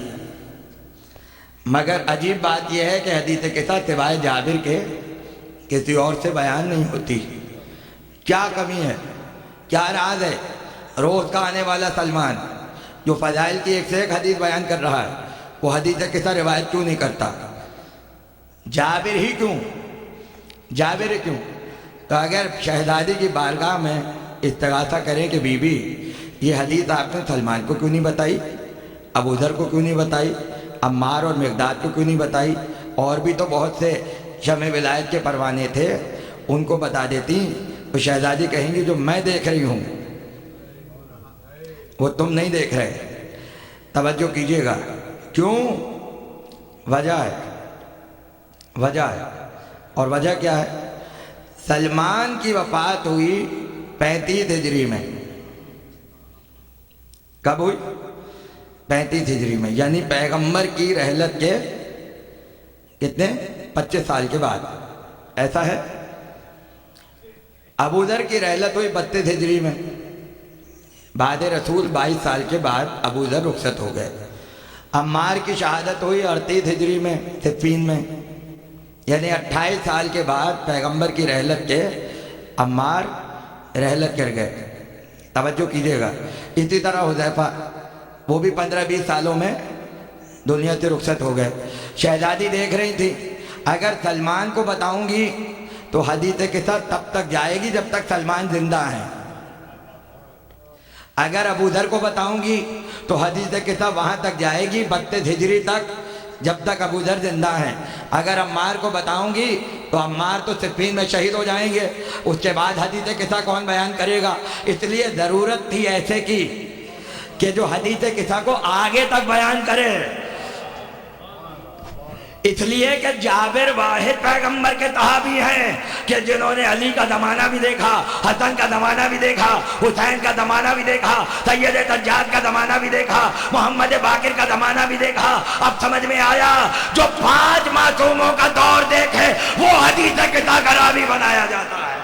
مگر عجیب بات یہ ہے کہ حدیث قصہ سوائے جابر کے کسی اور سے بیان نہیں ہوتی۔ کیا کمی ہے؟ کیا راز ہے؟ روز کا آنے والا سلمان جو فضائل کی ایک سے ایک حدیث بیان کر رہا ہے، وہ حدیث قصہ روایت کیوں نہیں کرتا؟ جابر ہی کیوں؟ جابر ہی کیوں؟ تو اگر شہزادی کی بارگاہ میں استغاثہ کریں کہ بی بی یہ حدیث آپ نے سلمان کو کیوں نہیں بتائی، ابو ذر کو کیوں نہیں بتائی، عمار اور مقداد کو کیوں نہیں بتائی، اور بھی تو بہت سے شمع ولایت کے پروانے تھے، ان کو بتا دیتی، تو شہزادی کہیں گی جو میں دیکھ رہی ہوں وہ تم نہیں دیکھ رہے۔ توجہ کیجئے گا، کیوں؟ وجہ ہے، وجہ ہے، اور وجہ کیا ہے؟ سلمان کی وفات ہوئی 35 ہجری میں۔ کب ہوئی؟ 35 ہجری میں، یعنی پیغمبر کی رحلت کے کتنے؟ 25 سال کے بعد۔ ایسا ہے؟ ابو ذر کی رحلت ہوئی 32 ہجری میں، بعد رسول 22 سال کے بعد ابو ذر رخصت ہو گئے۔ عمار کی شہادت ہوئی 38 ہجری میں صفین میں، یعنی 28 سال کے بعد پیغمبر کی رحلت کے عمار رحلت کر گئے۔ توجہ کیجیے گا۔ اسی طرح حذیفہ، وہ بھی 15-20 سالوں میں دنیا سے رخصت ہو گئے۔ شہزادی دیکھ رہی تھی اگر سلمان کو بتاؤں گی تو حدیث کے ساتھ تب تک جائے گی جب تک سلمان زندہ ہیں، اگر ابو ذر کو بتاؤں گی تو حدیث کے ساتھ وہاں تک جائے گی 32 ہجری تک جب تک ابو ذر زندہ ہیں، اگر عمار کو بتاؤں گی تو عمار تو صفین میں شہید ہو جائیں گے، اس کے بعد حدیث قصہ کون بیان کرے گا؟ اس لیے ضرورت تھی ایسے کی کہ جو حدیث قصہ کو آگے تک بیان کرے، اس لیے کہ جابر واحد پیغمبر کے صحابی ہیں کہ جنہوں نے علی کا زمانہ بھی دیکھا، حسن کا زمانہ بھی دیکھا، حسین کا زمانہ بھی دیکھا، سید سجاد کا زمانہ بھی دیکھا، محمد باقر کا زمانہ بھی دیکھا۔ اب سمجھ میں آیا، جو 5 معصوموں کا دور دیکھے وہ حدیث قصہ کا راوی بنایا جاتا ہے۔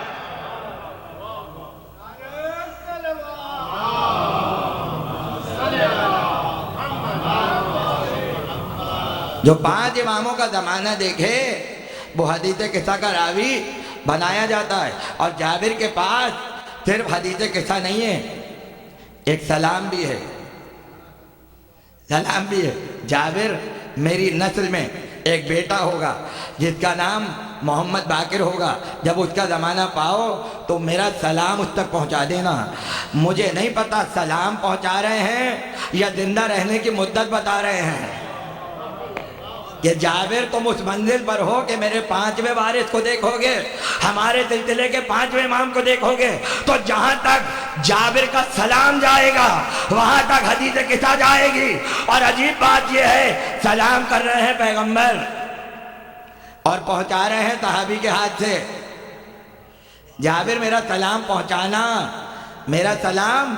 جو 5 اماموں کا زمانہ دیکھے وہ حدیث قصہ کا راوی بنایا جاتا ہے۔ اور جابر کے پاس صرف حدیث قصہ نہیں ہے، ایک سلام بھی ہے، سلام بھی ہے۔ جابر میری نسل میں ایک بیٹا ہوگا جس کا نام محمد باقر ہوگا، جب اس کا زمانہ پاؤ تو میرا سلام اس تک پہنچا دینا۔ مجھے نہیں پتا سلام پہنچا رہے ہیں یا زندہ رہنے کی مدت بتا رہے ہیں۔ کہ جابر تم اس منزل پر ہو کہ میرے 5ویں وارث کو دیکھو گے، ہمارے سلسلے کے 5ویں امام کو دیکھو گے، تو جہاں تک جابر کا سلام جائے گا وہاں تک حدیث قصہ جائے گی۔ اور عجیب بات یہ ہے، سلام کر رہے ہیں پیغمبر اور پہنچا رہے ہیں صحابی کے ہاتھ سے۔ جابر میرا سلام پہنچانا، میرا سلام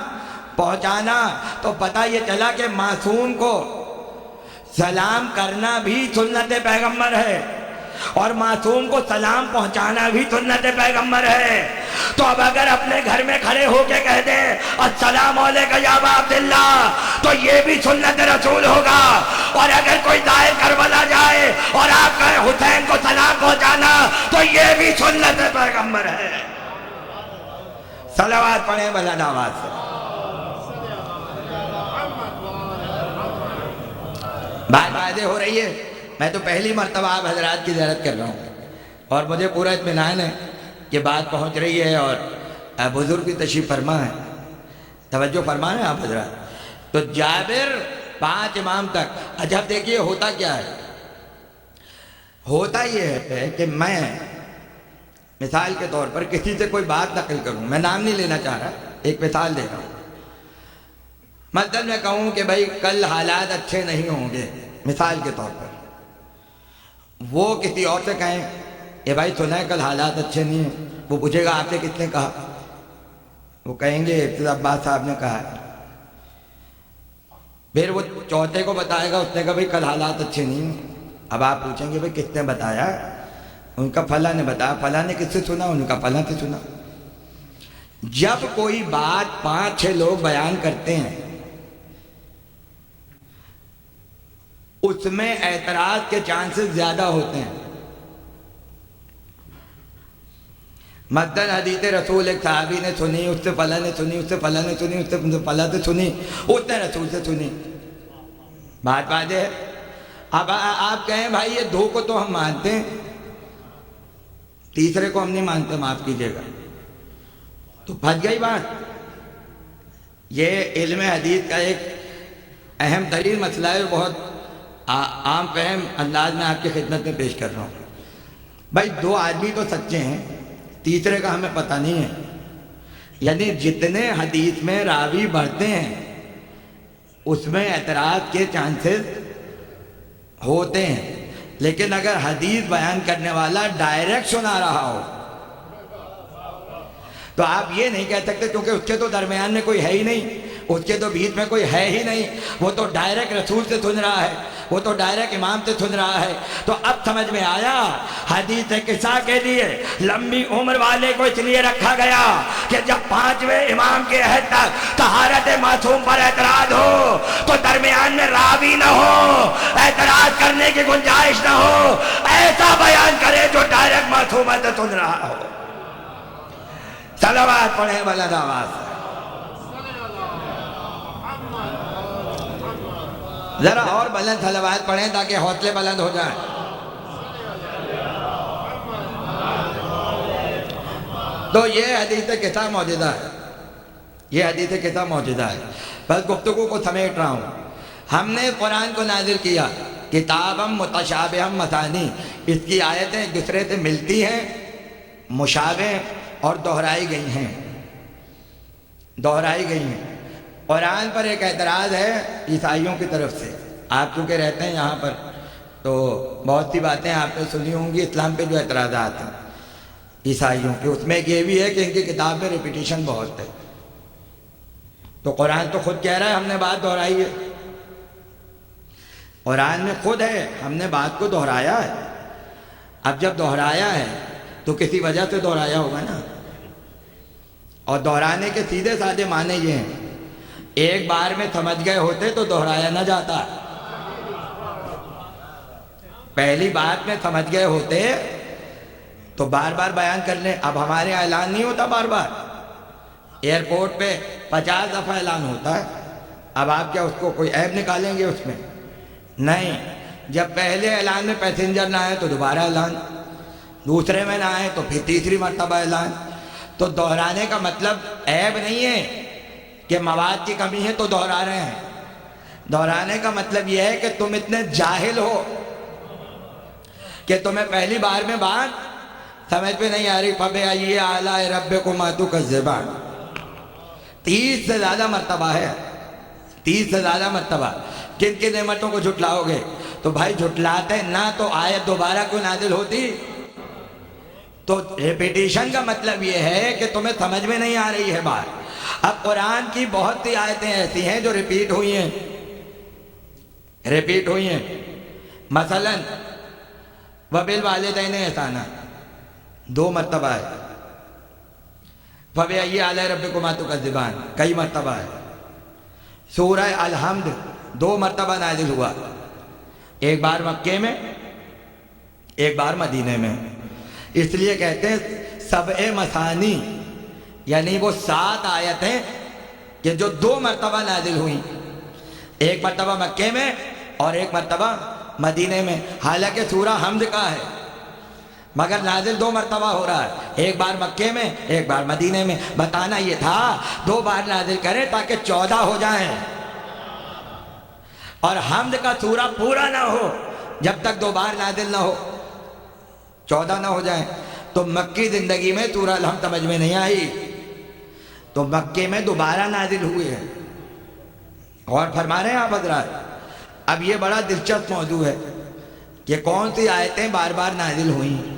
پہنچانا، تو پتہ یہ چلا کہ معصوم کو سلام کرنا بھی سنت پیغمبر ہے اور معصوم کو سلام پہنچانا بھی سنت پیغمبر ہے۔ تو اب اگر اپنے گھر میں کھڑے ہو کے کہہ دیں السلام علیکم یا ابا عبداللہ تو یہ بھی سنت رسول ہوگا۔ اور اگر کوئی ظاہر کربلا جائے اور آپ کہیں حسین کو سلام پہنچانا تو یہ بھی سنت پیغمبر ہے۔ صلوات پڑھیں بلند آواز سے۔ بات واضح ہو رہی ہے۔ میں تو پہلی مرتبہ آپ حضرات کی زیارت کر رہا ہوں اور مجھے پورا اطمینان ہے کہ بات پہنچ رہی ہے اور بزرگ بھی تشریف فرما ہے، توجہ فرما ہے آپ حضرات۔ تو جابر 5 امام تک۔ جب دیکھیے ہوتا کیا ہے، ہوتا یہ ہے کہ میں مثال کے طور پر کسی سے کوئی بات نقل کروں، میں نام نہیں لینا چاہ رہا، ایک مثال دے رہا ہوں۔ مثلا میں کہوں کہ بھائی کل حالات اچھے نہیں ہوں گے، مثال کے طور پر وہ کسی اور سے کہیں کہ بھائی سنا ہے کل حالات اچھے نہیں ہیں، وہ پوچھے گا آپ سے کس نے کہا؟ وہ کہیں گے ابتدا عباس صاحب نے کہا ہے۔ پھر وہ چوتھے کو بتائے گا، اس نے کہا بھائی کل حالات اچھے نہیں ہیں۔ اب آپ پوچھیں گے بھائی کس نے بتایا؟ ان کا فلاں نے بتایا۔ فلاں نے کس سے سنا؟ ان کا فلاں سے سنا۔ جب کوئی بات 5-6 لوگ بیان کرتے ہیں اس میں اعتراض کے چانسز زیادہ ہوتے ہیں۔ مثلا حدیث رسول ایک صحابی نے سنی، اس سے فلاں نے سنی، اس سے فلاں نے سنی، اس سے فلاں سے سنی، اس نے رسول سے سنی، بات واضح ہے۔ اب آپ کہیں بھائی یہ 2 کو تو ہم مانتے ہیں، تیسرے کو ہم نہیں مانتے، معاف کیجیے گا، تو پھنس گئی بات۔ یہ علم حدیث کا ایک اہم ترین مسئلہ ہے، بہت عام فہم انداز میں آپ کی خدمت میں پیش کر رہا ہوں۔ بھائی 2 آدمی تو سچے ہیں، تیسرے کا ہمیں پتہ نہیں ہے۔ یعنی جتنے حدیث میں راوی بڑھتے ہیں اس میں اعتراض کے چانسز ہوتے ہیں، لیکن اگر حدیث بیان کرنے والا ڈائریکٹ سنا رہا ہو تو آپ یہ نہیں کہہ سکتے کیونکہ اس کے تو درمیان میں کوئی ہے ہی نہیں، اس کے تو بیچ میں کوئی ہے ہی نہیں، وہ تو ڈائریکٹ رسول سے سن رہا ہے، وہ تو ڈائریکٹ امام سے سن رہا ہے۔ تو اب سمجھ میں آیا حدیث قصہ کے لیے لمبی عمر والے کو اس لیے رکھا گیا کہ جب 5ویں امام کے عہد تک طہارت معصوم پر اعتراض ہو تو درمیان میں راوی نہ ہو، اعتراض کرنے کی گنجائش نہ ہو، ایسا بیان کرے جو ڈائریکٹ معصوم سے سن رہا ہو۔ صلوات پڑھیں بلند آواز سے، ذرا اور بلند صلوات پڑھیں تاکہ حوصلے بلند ہو جائیں۔ تو یہ حدیث قصہ موجودہ ہے، یہ حدیث قصہ موجودہ ہے۔ بس گفتگو کو سمیٹ رہا ہوں۔ ہم نے قرآن کو نازل کیا کتابم متشابہم مثانی، اس کی آیتیں ایک دوسرے سے ملتی ہیں، مشابہ اور دہرائی گئی ہیں، دہرائی گئی ہیں۔ قرآن پر ایک اعتراض ہے عیسائیوں کی طرف سے، آپ چونکہ رہتے ہیں یہاں پر تو بہت سی باتیں آپ نے سنی ہوں گی اسلام پہ جو اعتراضات ہیں عیسائیوں کے، اس میں یہ بھی ہے کہ ان کی کتاب میں ریپیٹیشن بہت ہے۔ تو قرآن تو خود کہہ رہا ہے ہم نے بات دہرائی ہے، قرآن میں خود ہے ہم نے بات کو دہرایا ہے۔ اب جب دہرایا ہے تو کسی وجہ سے دہرایا ہوگا نا، اور دہرانے کے سیدھے سادے معنی یہ ہیں، ایک بار میں سمجھ گئے ہوتے تو دہرایا نہ جاتا، پہلی بات میں سمجھ گئے ہوتے تو بار بار بیان کر لیں۔ اب ہمارے اعلان نہیں ہوتا بار بار، ایئرپورٹ پہ 50 دفعہ اعلان ہوتا ہے، اب آپ کیا اس کو کوئی عیب نکالیں گے اس میں؟ نہیں، جب پہلے اعلان میں پیسنجر نہ آئے تو دوبارہ اعلان، دوسرے میں نہ آئے تو پھر تیسری مرتبہ اعلان۔ تو دہرانے کا مطلب عیب نہیں ہے کہ مواد کی کمی ہے تو دہرا رہے ہیں، دہرانے کا مطلب یہ ہے کہ تم اتنے جاہل ہو کہ تمہیں پہلی بار میں بات سمجھ پہ نہیں آ رہی۔ فَبِأَيِّ آلَاءِ رَبِّكُمَا تُكَذِّبَانِ 30 سے زیادہ مرتبہ ہے، 30 سے زیادہ مرتبہ۔ کن کن نعمتوں کو جھٹلاؤ گے؟ تو بھائی جھٹلاتے نہ تو آیت دوبارہ کیوں نازل ہوتی؟ تو ریپیٹیشن کا مطلب یہ ہے کہ تمہیں سمجھ میں نہیں آ رہی ہے بات۔ اب قرآن کی بہت سی آیتیں ایسی ہیں جو ریپیٹ ہوئی ہیں، ریپیٹ ہوئی ہیں۔ مثلا وَبِالْوَالِدَيْنِ إِحْسَانًا 2 مرتبہ ہے، فَبِأَيِّ آلَاءِ رَبِّكُمَا تُكَذِّبَانِ کئی مرتبہ ہے۔ سورہ الحمد 2 مرتبہ نازل ہوا، ایک بار مکے میں ایک بار مدینے میں۔ اس لیے کہتے ہیں 7 مثانی، یعنی وہ 7 آیتیں کہ جو 2 مرتبہ نازل ہوئیں، ایک مرتبہ مکے میں اور ایک مرتبہ مدینے میں۔ حالانکہ سورہ حمد کا ہے مگر نازل 2 مرتبہ ہو رہا ہے، ایک بار مکے میں ایک بار مدینے میں۔ بتانا یہ تھا 2 بار نازل کریں تاکہ 14 ہو جائیں، اور حمد کا سورہ پورا نہ ہو جب تک 2 بار نازل نہ ہو، 14 نہ ہو جائیں۔ تو مکی زندگی میں سورہ الحمد سمجھ میں نہیں آئی تو مکے میں دوبارہ نازل ہوئے ہیں۔ اور فرما رہے ہیں آپ حضرات، اب یہ بڑا دلچسپ موضوع ہے کہ کون سی آیتیں بار بار نازل ہوئیں۔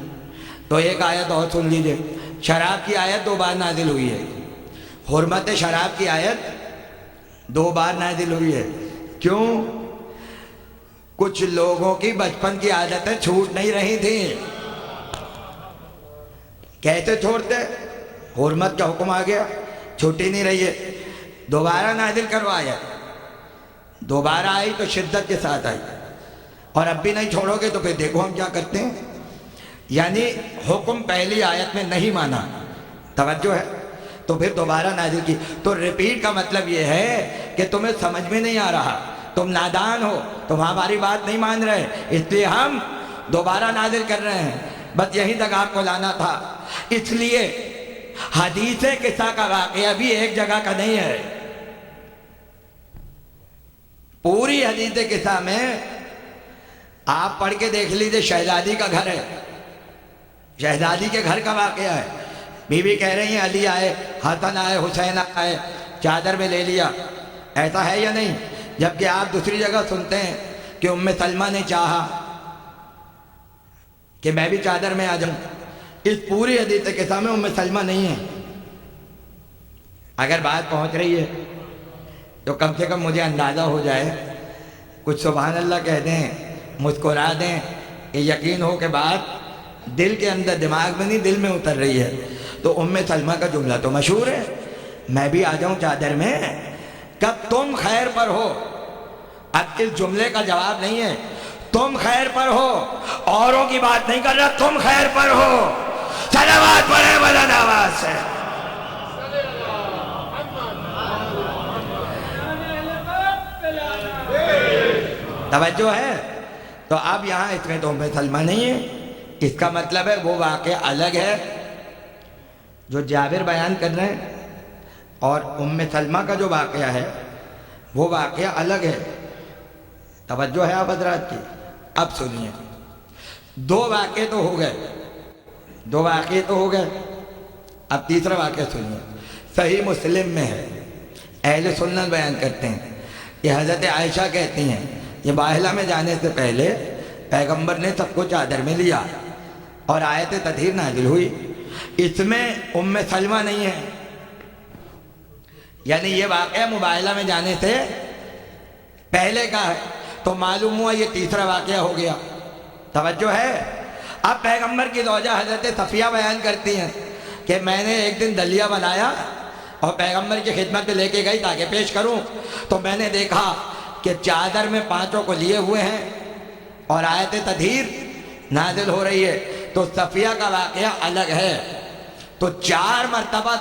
تو ایک آیت اور سن لیجئے، شراب کی آیت 2 بار نازل ہوئی ہے، حرمت شراب کی آیت 2 بار نازل ہوئی ہے۔ کیوں؟ کچھ لوگوں کی بچپن کی عادتیں چھوٹ نہیں رہی تھیں۔ کیسے چھوڑتے؟ حرمت کا حکم آ گیا، چھوٹی نہیں رہی ہے، دوبارہ نازل کروایا، دوبارہ آئی تو شدت کے ساتھ آئی، اور اب بھی نہیں چھوڑو گے تو پھر دیکھو ہم کیا کرتے ہیں۔ یعنی حکم پہلی آیت میں نہیں مانا، توجہ ہے، تو پھر دوبارہ نازل کی۔ تو ریپیٹ کا مطلب یہ ہے کہ تمہیں سمجھ میں نہیں آ رہا، تم نادان ہو، تم ہماری بات نہیں مان رہے، اس لیے ہم دوبارہ نازل کر رہے ہیں۔ بس یہیں تک آپ کو لانا تھا۔ اس لیے حدیث قصہ کا واقعہ بھی ایک جگہ کا نہیں ہے، پوری حدیث قصہ میں آپ پڑھ کے دیکھ لیجیے۔ شہزادی کا گھر ہے، شہزادی کے گھر کا واقعہ ہے۔ بی بی کہہ رہی ہیں علی آئے، حسن آئے، حسین آئے، چادر میں لے لیا، ایسا ہے یا نہیں؟ جبکہ آپ دوسری جگہ سنتے ہیں کہ ام سلمہ نے چاہا کہ میں بھی چادر میں آ جاؤں۔ اس پوری حدیث قصہ میں ام سلمہ نہیں ہے۔ اگر بات پہنچ رہی ہے تو کم سے کم مجھے اندازہ ہو جائے، کچھ سبحان اللہ کہہ دیں، مسکرا دیں، یہ یقین ہو کہ بات دل کے اندر، دماغ میں نہیں دل میں اتر رہی ہے۔ تو ام سلمہ کا جملہ تو مشہور ہے، میں بھی آ جاؤں چادر میں، کب تم خیر پر ہو۔ اب اس جملے کا جواب نہیں ہے تم خیر پر ہو، اوروں کی بات نہیں کر رہا، تم خیر پر ہو۔ صلوات پڑھیں بلند آواز سے۔ توجہ ہے؟ تو اب یہاں اس میں تو ام سلمہ نہیں ہے، اس کا مطلب ہے وہ واقعہ الگ ہے جو جابر بیان کر رہے ہیں، اور ام سلمہ کا جو واقعہ ہے وہ واقعہ الگ ہے۔ توجہ ہے آپ حضرات کی؟ اب سنیے، دو واقعے تو ہو گئے، دو واقعے تو ہو گئے، اب تیسرا واقعہ سنیے۔ صحیح مسلم میں ہے، اہل سنت بیان کرتے ہیں کہ حضرت عائشہ کہتی ہیں یہ باہلہ میں جانے سے پہلے پیغمبر نے سب کو چادر میں لیا اور آیت تطہیر نازل ہوئی، اس میں ام سلمہ نہیں ہے، یعنی یہ واقعہ مباہلہ میں جانے سے پہلے کا ہے، تو معلوم ہوا یہ تیسرا واقعہ ہو گیا۔ توجہ ہے؟ اب پیغمبر کی زوجہ حضرت صفیہ بیان کرتی ہیں کہ میں نے ایک دن دلیا بنایا اور پیغمبر کی خدمت میں لے کے گئی تاکہ پیش کروں، تو میں نے دیکھا کہ چادر میں پانچوں کو لیے ہوئے ہیں اور آیت تطہیر نازل ہو رہی ہے، تو صفیہ کا واقعہ الگ ہے۔ تو چار مرتبہ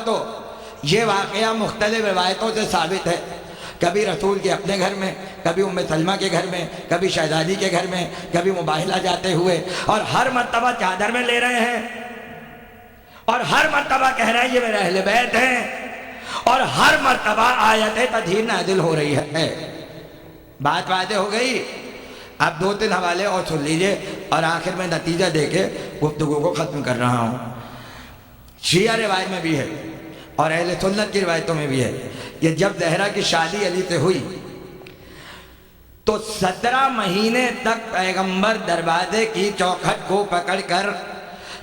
تو یہ واقعہ مختلف روایتوں سے ثابت ہے، کبھی رسول کے اپنے گھر میں، کبھی ام سلمہ کے گھر میں، کبھی شہزادی کے گھر میں، کبھی مباہلہ جاتے ہوئے، اور ہر مرتبہ چادر میں لے رہے ہیں، اور ہر مرتبہ کہہ رہے ہیں یہ میرے اہل بیت ہیں، اور ہر مرتبہ آیت تطہیر نازل ہو رہی ہے۔ بات واضح ہو گئی؟ اب دو تین حوالے اور سن لیجئے اور آخر میں نتیجہ دے کے گفتگو کو ختم کر رہا ہوں۔ شیعہ روایت میں بھی ہے اور اہل سنت کی روایتوں میں بھی ہے کہ جب زہرا کی شادی علی سے ہوئی تو 17 مہینے تک پیغمبر دروازے کی چوکھٹ کو پکڑ کر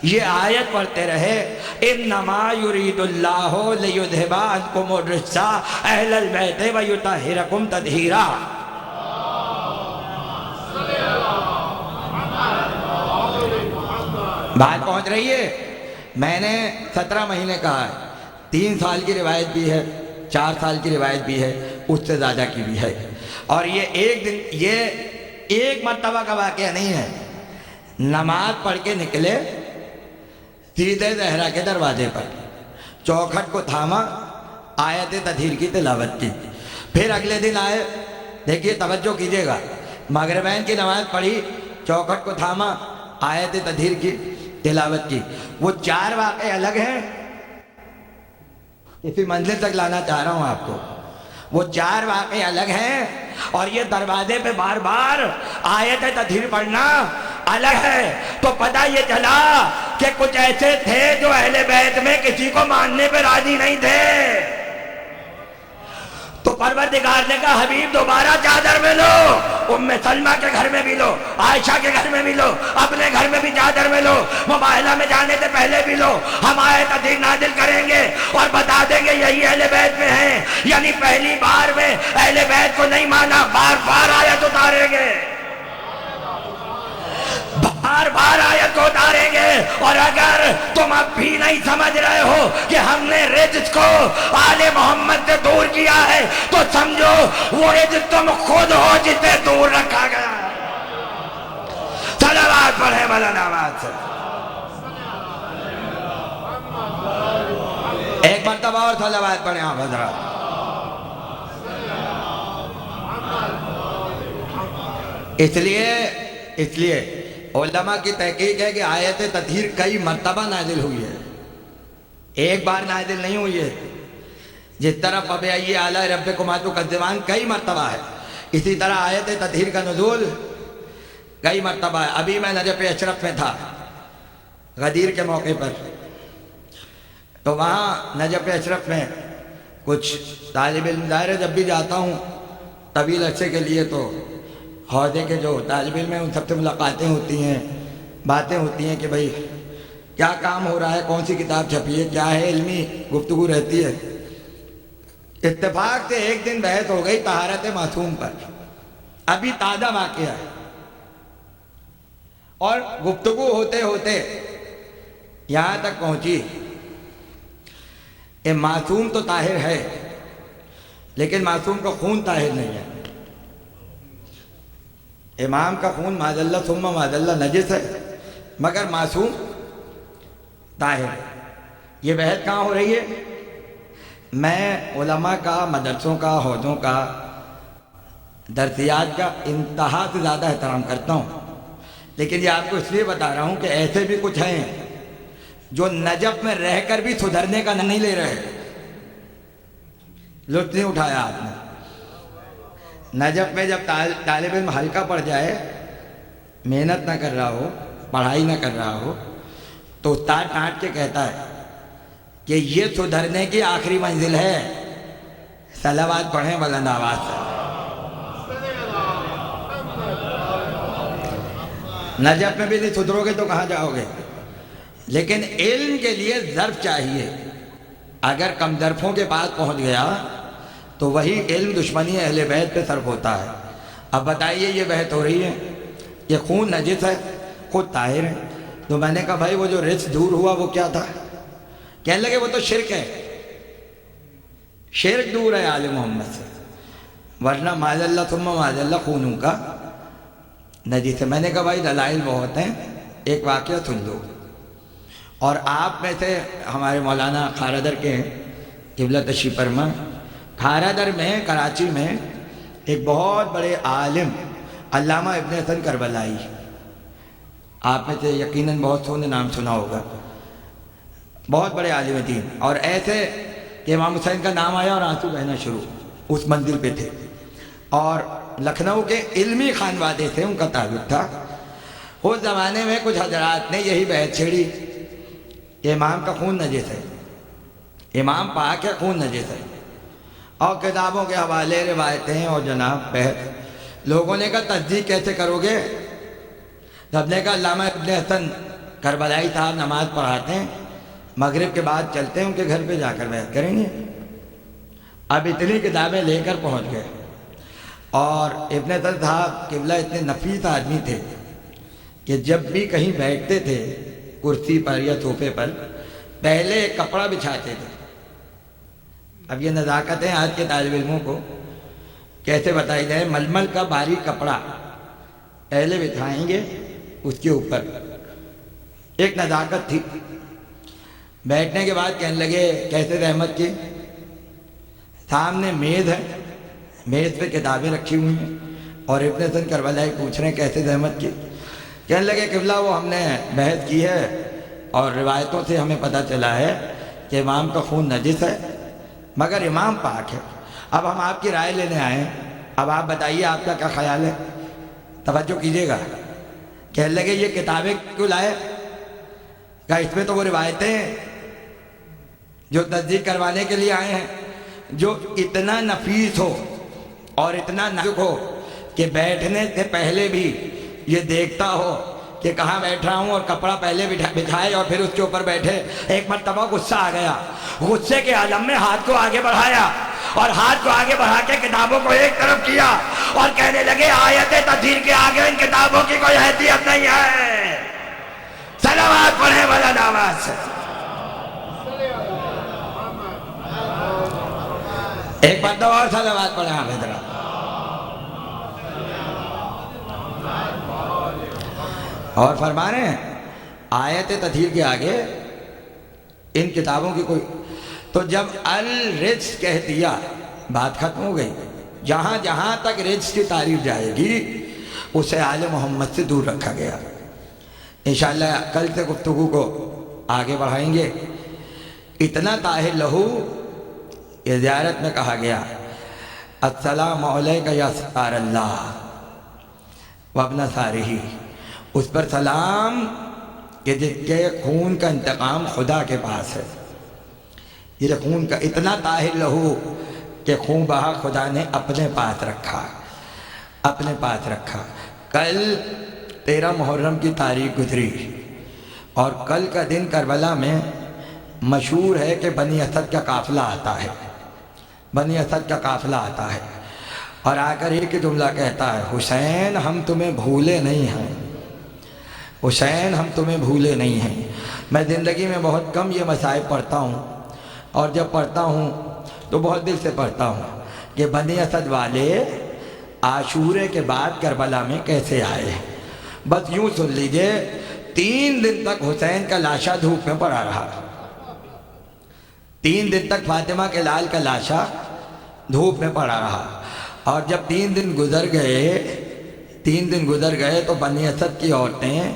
یہ آیت پڑھتے رہے، انما یرید اللہ لیذھب عنکم الرجس اہل البیت ویطہرکم تطہیرا۔ بات پہنچ رہی ہے؟ میں نے 17 مہینے کہا ہے، 3 سال کی روایت بھی ہے، 4 سال کی روایت بھی ہے، اس سے زیادہ کی بھی ہے، اور یہ ایک مرتبہ کا واقعہ نہیں ہے۔ نماز پڑھ کے نکلے، سیدھے زہرا کے دروازے پر چوکھٹ کو تھاما، آیت تطہیر کی تلاوت کی، پھر اگلے دن آئے، دیکھیے توجہ کیجئے گا، مغربین کی نماز پڑھی، چوکھٹ کو تھاما، آیت تطہیر کی تلاوت کی۔ وہ 4 واقعے الگ ہیں، اسی منزل تک لانا چاہ رہا ہوں آپ کو، وہ 4 واقعے الگ ہیں، اور یہ دروازے پہ بار بار آیت تطہیر پڑھنا الگ ہے۔ تو پتہ یہ چلا کہ کچھ ایسے تھے جو اہل بیت میں کسی کو ماننے پہ راضی نہیں تھے، تو پروردگار نے کہا حبیب دوبارہ چادر میں لو، ام سلمہ کے گھر میں بھی لو، عائشہ کے گھر میں بھی لو، اپنے گھر میں بھی چادر میں لو، مباہلہ میں جانے سے پہلے بھی لو، ہم آیت تطہیر نازل کریں گے اور بتا دیں گے یہی اہل بیت میں ہیں۔ یعنی پہلی بار میں اہل بیت کو نہیں مانا، بار بار آیت اتاریں گے، بار بار آیت اتاریں گے۔ اور اگر تم اب بھی نہیں سمجھ رہے ہو کہ ہم نے رجس کو آل محمد سے دور کیا ہے، تو سمجھو وہ رجس تم خود ہو جسے دور رکھا گیا ہے۔ صلوات پڑھیں بلند آواز سے۔ ایک مرتبہ اور صلوات پڑھیں آپ حضرات۔ اس لیے علماء کی تحقیق ہے کہ آیت تطہیر کئی مرتبہ نازل ہوئی ہے، ایک بار نازل نہیں ہوئی ہے۔ جس طرح فَبِأَيِّ آلَاءِ رَبِّكُمَا تُكَذِّبَانِ کئی مرتبہ ہے، اسی طرح آیت تطہیر کا نزول کئی مرتبہ ہے۔ ابھی میں نجف اشرف میں تھا غدیر کے موقع پر، تو وہاں نجف اشرف میں کچھ طالب علم، ظاہر جب بھی جاتا ہوں طویل عرصے کے لیے تو حوضے کے جو طالب علم ہیں ان سب سے ملاقاتیں ہوتی ہیں، باتیں ہوتی ہیں کہ بھائی کیا کام ہو رہا ہے، کون سی کتاب چھپی ہے، کیا ہے، علمی گفتگو رہتی ہے۔ اتفاق سے ایک دن بحث ہو گئی طہارت معصوم پر، ابھی تازہ واقعہ ہے، اور گفتگو ہوتے ہوتے یہاں تک پہنچی کہ معصوم تو طاہر ہے لیکن معصوم کا خون طاہر نہیں ہے۔ امام کا خون معاذ اللہ ثم معاذ اللہ نجس ہے، مگر معصوم طاہر ہے۔ یہ بحث کہاں ہو رہی ہے؟ میں علماء کا، مدرسوں کا، حوضوں کا، درسیات کا انتہا سے زیادہ احترام کرتا ہوں، لیکن یہ آپ کو اس لیے بتا رہا ہوں کہ ایسے بھی کچھ ہیں جو نجف میں رہ کر بھی سدھرنے کا نہیں لے رہے۔ لطف نہیں اٹھایا آپ نے۔ نجف میں جب طالب علم ہلکا پڑ جائے، محنت نہ کر رہا ہو، پڑھائی نہ کر رہا ہو، تو استاد ڈانٹ کے کہتا ہے کہ یہ سدھرنے کی آخری منزل ہے، صلوات پڑھیں بلند آواز سے۔ نجف میں بھی نہیں سدھرو گے تو کہاں جاؤ گے؟ لیکن علم کے لیے ظرف چاہیے۔ اگر کم ظرفوں کے پاس پہنچ گیا تو وہی علم دشمنی اہل بیت پہ صرف ہوتا ہے۔ اب بتائیے، یہ بحث ہو رہی ہے، یہ خون نجس ہے، خود طاہر ہے، تو میں نے کہا بھائی وہ جو رزق دور ہوا وہ کیا تھا؟ کہنے لگے وہ تو شرک ہے، شرک دور ہے آل محمد سے، ورنہ معاذ اللہ ثم معاذ اللہ خونوں کا نجس ہے۔ میں نے کہا بھائی دلائل بہت ہیں، ایک واقعہ سن لو۔ اور آپ میں سے ہمارے مولانا کھارادر کے ہیں، قبلہ تشریف فرما۔ کھارادر میں، کراچی میں ایک بہت بڑے عالم علامہ ابن حسن کربلائی، آپ میں سے یقیناً بہت سو نے نام سنا ہوگا، بہت بڑے عالم دین، اور ایسے کہ امام حسین کا نام آیا اور آنسو بہنا شروع، اس منزل پہ تھے۔ اور لکھنؤ کے علمی خانوادے سے ان کا تعلق تھا۔ اس زمانے میں کچھ حضرات نے یہی بحث چھیڑی کہ امام کا خون نجس ہے، امام پاک ہے، خون نجس ہے، اور کتابوں کے حوالے، روایتیں اور جناب بحث۔ لوگوں نے کہا تصدیق کیسے کرو گے؟ جب نے کہا علامہ ابن حسن کربلائی صاحب نماز پڑھاتے ہیں، مغرب کے بعد چلتے ہیں ان کے گھر پہ جا کر بحث کریں گے۔ اب اتنی کتابیں لے کر پہنچ گئے، اور ابن حسن صاحب قبلہ اتنے نفیس آدمی تھے کہ جب بھی کہیں بیٹھتے تھے کرسی پر یا صوفے پر، پہلے ایک کپڑا بچھاتے تھے۔ اب یہ نزاکتیں آج کے طالب علموں کو کیسے بتائی جائے؟ ململ کا باریک کپڑا پہلے بچھائیں گے، اس کے اوپر ایک نزاکت تھی۔ بیٹھنے کے بعد کہنے لگے کیسے رحمت کی، سامنے میز ہے، میز پہ کتابیں رکھی ہوئی ہیں، اور ابن حسن کربلائی پوچھ رہے ہیں کیسے رحمت کی؟ کہنے لگے قبلہ وہ ہم نے بحث کی ہے اور روایتوں سے ہمیں پتہ چلا ہے کہ امام کا خون نجس ہے مگر امام پاک ہے۔ اب ہم آپ کی رائے لینے آئے ہیں، اب آپ بتائیے آپ کا کیا خیال ہے؟ توجہ کیجیے گا۔ کہنے لگے یہ کتابیں کیوں لائے؟ کہا اس میں تو وہ روایتیں ہیں جو تصدیق کروانے کے لیے آئے ہیں، جو اتنا نفیس ہو اور اتنا نازک ہو کہ بیٹھنے سے پہلے بھی یہ دیکھتا ہو کہ کہاں بیٹھ رہا ہوں، اور کپڑا پہلے بچھائے اور پھر اس کے اوپر بیٹھے۔ ایک مرتبہ غصہ آ گیا، غصے کے عالم میں ہاتھ کو آگے بڑھایا، اور ہاتھ کو آگے بڑھا کے کتابوں کو ایک طرف کیا اور کہنے لگے آیت تطہیر کے آگے ان کتابوں کی کوئی حیثیت نہیں ہے، صلوات پڑھیں بلند آواز سے۔ ایک بار تو اور صلوات پڑھیں آپ حضرات۔ اور فرما رہے ہیں آیت تطہیر کے آگے ان کتابوں کی کوئی، تو جب الرجس کہہ دیا بات ختم ہو گئی۔ جہاں جہاں تک رجس کی تعریف جائے گی اسے آل محمد سے دور رکھا گیا۔ انشاءاللہ کل سے گفتگو کو آگے بڑھائیں گے۔ اتنا طاہر لہو یہ زیارت میں کہا گیا السلام علیکہ یا ستار اللہ وابن سارہ، اس پر سلام کہ جس کے خون کا انتقام خدا کے پاس ہے۔ یہ خون کا اتنا طاہر لہو کہ خون بہا خدا نے اپنے پاس رکھا، اپنے پاس رکھا۔ کل 13 محرم کی تاریخ گزری، اور کل کا دن کربلا میں مشہور ہے کہ بنی اسد کا قافلہ آتا ہے، بنی اسد کا قافلہ آتا ہے اور آ کر ایک ہی جملہ کہتا ہے، حسین ہم تمہیں بھولے نہیں ہیں، حسین ہم تمہیں بھولے نہیں ہیں۔ میں زندگی میں بہت کم یہ مصائب پڑھتا ہوں، اور جب پڑھتا ہوں تو بہت دل سے پڑھتا ہوں کہ بنی اسد والے عاشورے کے بعد کربلا میں کیسے آئے۔ بس یوں سن لیجئے، 3 دن تک حسین کا لاشا دھوپ میں پڑا رہا، 3 دن تک فاطمہ کے لال کا لاشا دھوپ میں پڑا رہا، اور جب 3 دن گزر گئے تو بنی اسد کی عورتیں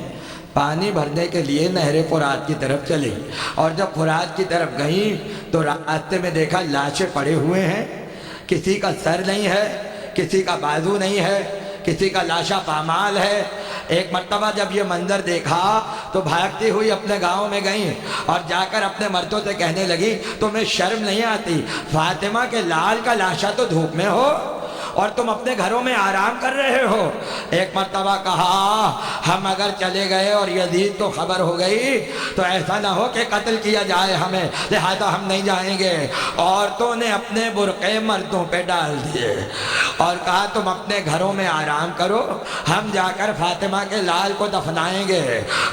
پانی بھرنے کے لیے نہر فرات کی طرف چلیں، اور جب فرات کی طرف گئیں تو راستے میں دیکھا لاشیں پڑے ہوئے ہیں، کسی کا سر نہیں ہے، کسی کا بازو نہیں ہے، کسی کا لاشا پامال ہے۔ ایک مرتبہ جب یہ منظر دیکھا تو بھاگتی ہوئی اپنے گاؤں میں گئیں اور جا کر اپنے مردوں سے کہنے لگی، تمہیں شرم نہیں آتی؟ فاطمہ کے لال کا لاشا تو دھوپ میں ہو اور تم اپنے گھروں میں آرام کر رہے ہو۔ ایک مرتبہ کہا، ہم اگر چلے گئے اور یزید کو خبر ہو گئی تو ایسا نہ ہو کہ قتل کیا جائے ہمیں، لہذا ہم نہیں جائیں گے۔ عورتوں نے اپنے برقعے مردوں پہ ڈال دیے اور کہا، تم اپنے گھروں میں آرام کرو، ہم جا کر فاطمہ کے لال کو دفنائیں گے۔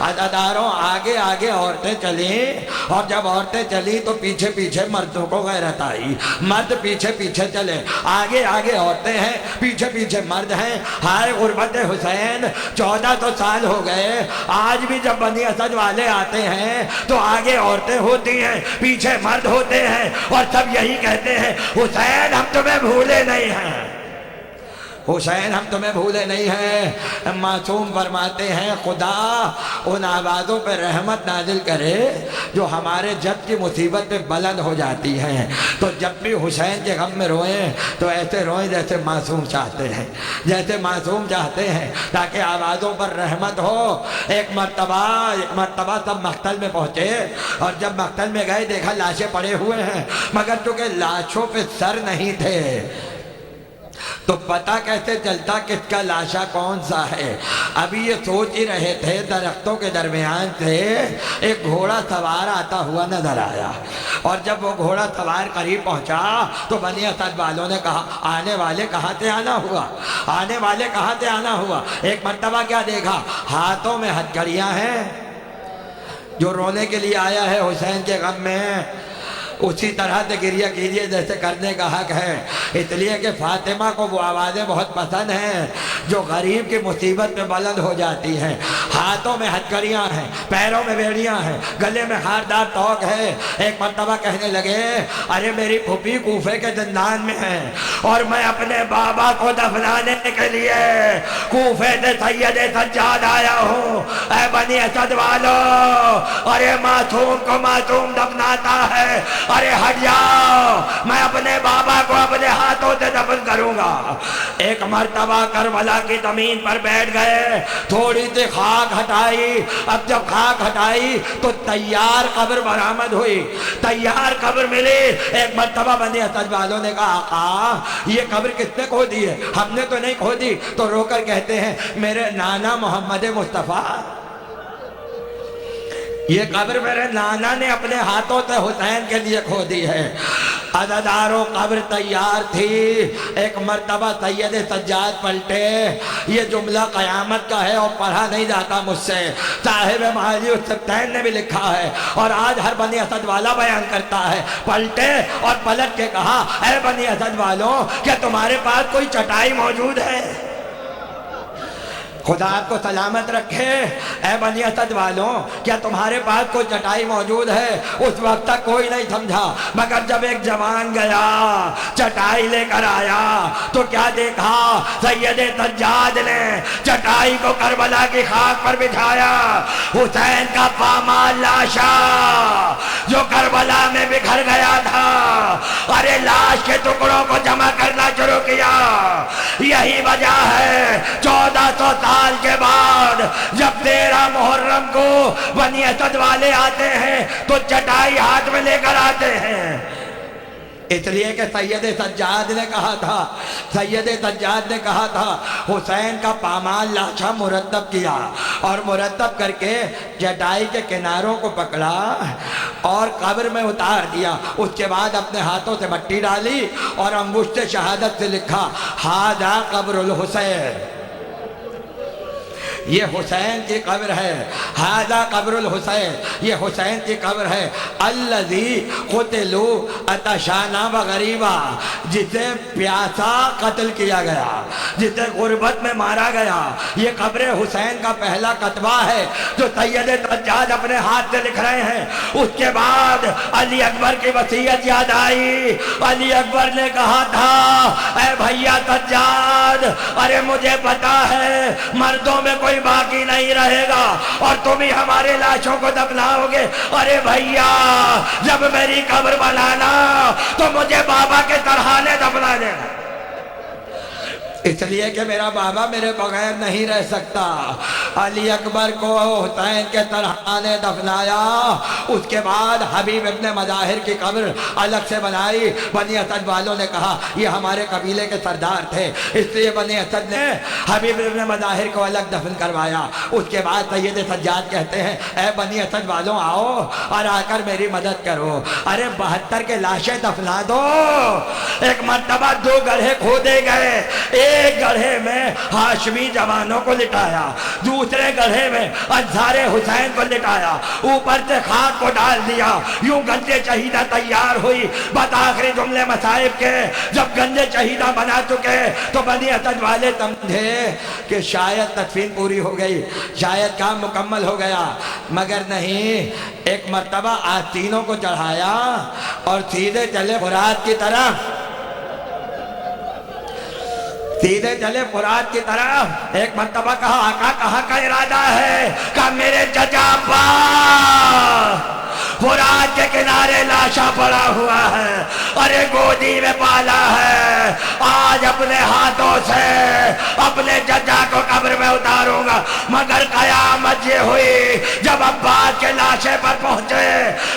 عزاداروں، آگے آگے عورتیں چلیں، اور جب عورتیں چلیں تو پیچھے پیچھے مردوں کو غیرت آئی، مرد پیچھے پیچھے چلے، آگے آگے عورتیں ہیں، پیچھے پیچھے مرد ہیں۔ ہائے غربت حسین، 1400 سال ہو گئے، آج بھی جب بنی اسد والے آتے ہیں تو آگے عورتیں ہوتی ہیں، پیچھے مرد ہوتے ہیں، اور سب یہی کہتے ہیں، حسین ہم تمہیں بھولے نہیں ہیں، حسین ہم تمہیں بھولے نہیں ہیں۔ معصوم فرماتے ہیں، خدا ان آوازوں پہ رحمت نازل کرے جو ہمارے جب کی مصیبت پہ بلند ہو جاتی ہیں، تو جب بھی حسین کے غم میں روئیں تو ایسے روئیں جیسے معصوم چاہتے ہیں، جیسے معصوم چاہتے ہیں، تاکہ آوازوں پر رحمت ہو۔ ایک مرتبہ سب مقتل میں پہنچے، اور جب مقتل میں گئے دیکھا لاشیں پڑے ہوئے ہیں، مگر چونکہ لاشوں پہ سر نہیں تھے تو پتہ کیسے چلتا کس کا لاشا کون سا ہے؟ ابھی یہ سوچ ہی رہے تھے، درختوں کے درمیان سے ایک گھوڑا سوار آتا ہوا نظر آیا، اور جب وہ گھوڑا سوار قریب پہنچا تو بنی اسد والوں نے کہا، آنے والے کہاں سے آنا ہوا، آنے والے کہاں سے آنا ہوا؟ ایک مرتبہ کیا دیکھا، ہاتھوں میں ہتھکڑیاں ہیں، جو رونے کے لیے آیا ہے حسین کے غم میں اسی طرح سے گریہ کیجیے جیسے کرنے کا حق ہے، اس لیے کہ فاطمہ کو وہ آوازیں بہت پسند ہیں جو غریب کی مصیبت میں بلند ہو جاتی ہیں۔ ہاتھوں میں ہتھکڑیاں ہیں، پیروں میں بیڑیاں ہیں، گلے میں خاردار توق ہے۔ ایک مرتبہ کہنے لگے، ارے میری پھوپھی کوفے کے زندان میں ہے اور میں اپنے بابا کو دفنانے کے لیے کوفے سے سید سجاد آیا ہوں۔ اے بنی اسد والو، ارے معصوم کو معصوم دفناتا ہے، ارے ہٹ جاؤ، میں اپنے بابا کو اپنے ہاتھوں سے دفن کروں گا۔ ایک مرتبہ کربلا کی زمین پر بیٹھ گئے، تھوڑی سی خاک ہٹائی، اب جب خاک ہٹائی تو تیار قبر برآمد ہوئی، تیار قبر ملی۔ ایک مرتبہ بنی اسد والوں نے کہا، آقا یہ قبر کس نے کھودی ہے؟ ہم نے تو نہیں کھودی۔ تو رو کر کہتے ہیں، میرے نانا محمد مصطفیٰ، یہ قبر میرے نانا نے اپنے ہاتھوں سے حسین کے لیے کھودی ہے۔ عزاداروں، قبر تیار تھی۔ ایک مرتبہ سید سجاد پلٹے، یہ جملہ قیامت کا ہے اور پڑھا نہیں جاتا مجھ سے، صاحب معالی السبتین نے بھی لکھا ہے اور آج ہر بنی اسد والا بیان کرتا ہے۔ پلٹے اور پلٹ کے کہا، اے بنی اسد والوں، کیا تمہارے پاس کوئی چٹائی موجود ہے؟ خدا آپ کو سلامت رکھے۔ اے بنی اسد والوں، کیا تمہارے پاس کوئی چٹائی موجود ہے؟ اس وقت تک کوئی نہیں سمجھا، مگر جب ایک جوان گیا چٹائی لے کر آیا تو کیا دیکھا، سید سجاد نے چٹائی کو کربلا کی خاک پر بچھایا۔ حسین کا پامال لاشا جو کربلا میں بکھر گیا تھا، ارے لاش کے ٹکڑوں کو جمع کرنا شروع کیا۔ یہی وجہ ہے 1400 سال کے بعد جب 13 محرم کو بنی اسد والے آتے ہیں تو چٹائی ہاتھ میں لے کر آتے ہیں۔ اس لیے کہ سید سجاد نے کہا تھا، سید سجاد نے کہا تھا حسین کا پامال لاشا مرتب کیا اور مرتب کر کے چٹائی کے کناروں کو پکڑا اور قبر میں اتار دیا۔ اس کے بعد اپنے ہاتھوں سے مٹی ڈالی اور انگشت شہادت سے لکھا ھذا قبر الحسین، یہ حسین کی قبر ہے، ھذا قبر الحسین، یہ حسین کی قبر ہے، الذی قتلوا عطشانا وغریبا، جسے پیاسا قتل کیا گیا، جسے غربت میں مارا گیا۔ یہ قبر حسین کا پہلا کتبہ ہے جو سید سجاد اپنے ہاتھ سے لکھ رہے ہیں۔ اس کے بعد علی اکبر کی وصیت یاد آئی۔ علی اکبر نے کہا تھا اے بھیا سجاد، ارے مجھے پتا ہے مردوں میں کوئی باقی نہیں رہے گا اور تم ہی ہمارے لاشوں کو دفناؤ گے، ارے بھیا جب میری قبر بنانا تو مجھے بابا کے ترہانے دفنا دینا، اس لیے کہ میرا بابا میرے بغیر نہیں رہ سکتا۔ علی اکبر کو حسین کے ترہانے دفنایا۔ اس کے بعد حبیب ابن مظاہر کی قبر الگ سے بنائی۔ بنی اسد والوں نے کہا یہ ہمارے قبیلے کے سردار تھے، اس لیے بنی اسد نے حبیب ابن مظاہر کو الگ دفن کروایا۔ اس کے بعد سید سجاد کہتے ہیں اے بنی اسد والوں آؤ اور آ کر میری مدد کرو، ارے 72 کے لاشیں دفنا دو۔ ایک مرتبہ 2 گڑھے کھودے گئے، ایک گڑھے میں ہاشمی جوانوں کو لٹایا، دوسرے گڑھے میں انصار حسین کو لٹایا، اوپر سے خاک کو ڈال دیا، یوں گنج شہیدہ تیار ہوئی۔ بات آخری جملے مصائب کے جب گنج شہیدہ بنا چکے تو بنی اسد والے سمجھے کہ شاید تدفین پوری ہو گئی، شاید کام مکمل ہو گیا، مگر نہیں۔ ایک مرتبہ آستینوں کو چڑھایا اور سیدھے چلے فرات کی طرف، سیدھے چلے فرات کی طرف۔ ایک مرتبہ کہا آقا کہاں کا ارادہ ہے؟ کہا میرے چچا عباس فرات کے کنارے لاشا پڑا ہوا ہے، ارے گودی میں پالا ہے، آج اپنے ہاتھوں سے اپنے چچا کو قبر میں اتاروں گا۔ مگر قیامت یہ ہوئی جب عباس کے لاشے پر پہنچے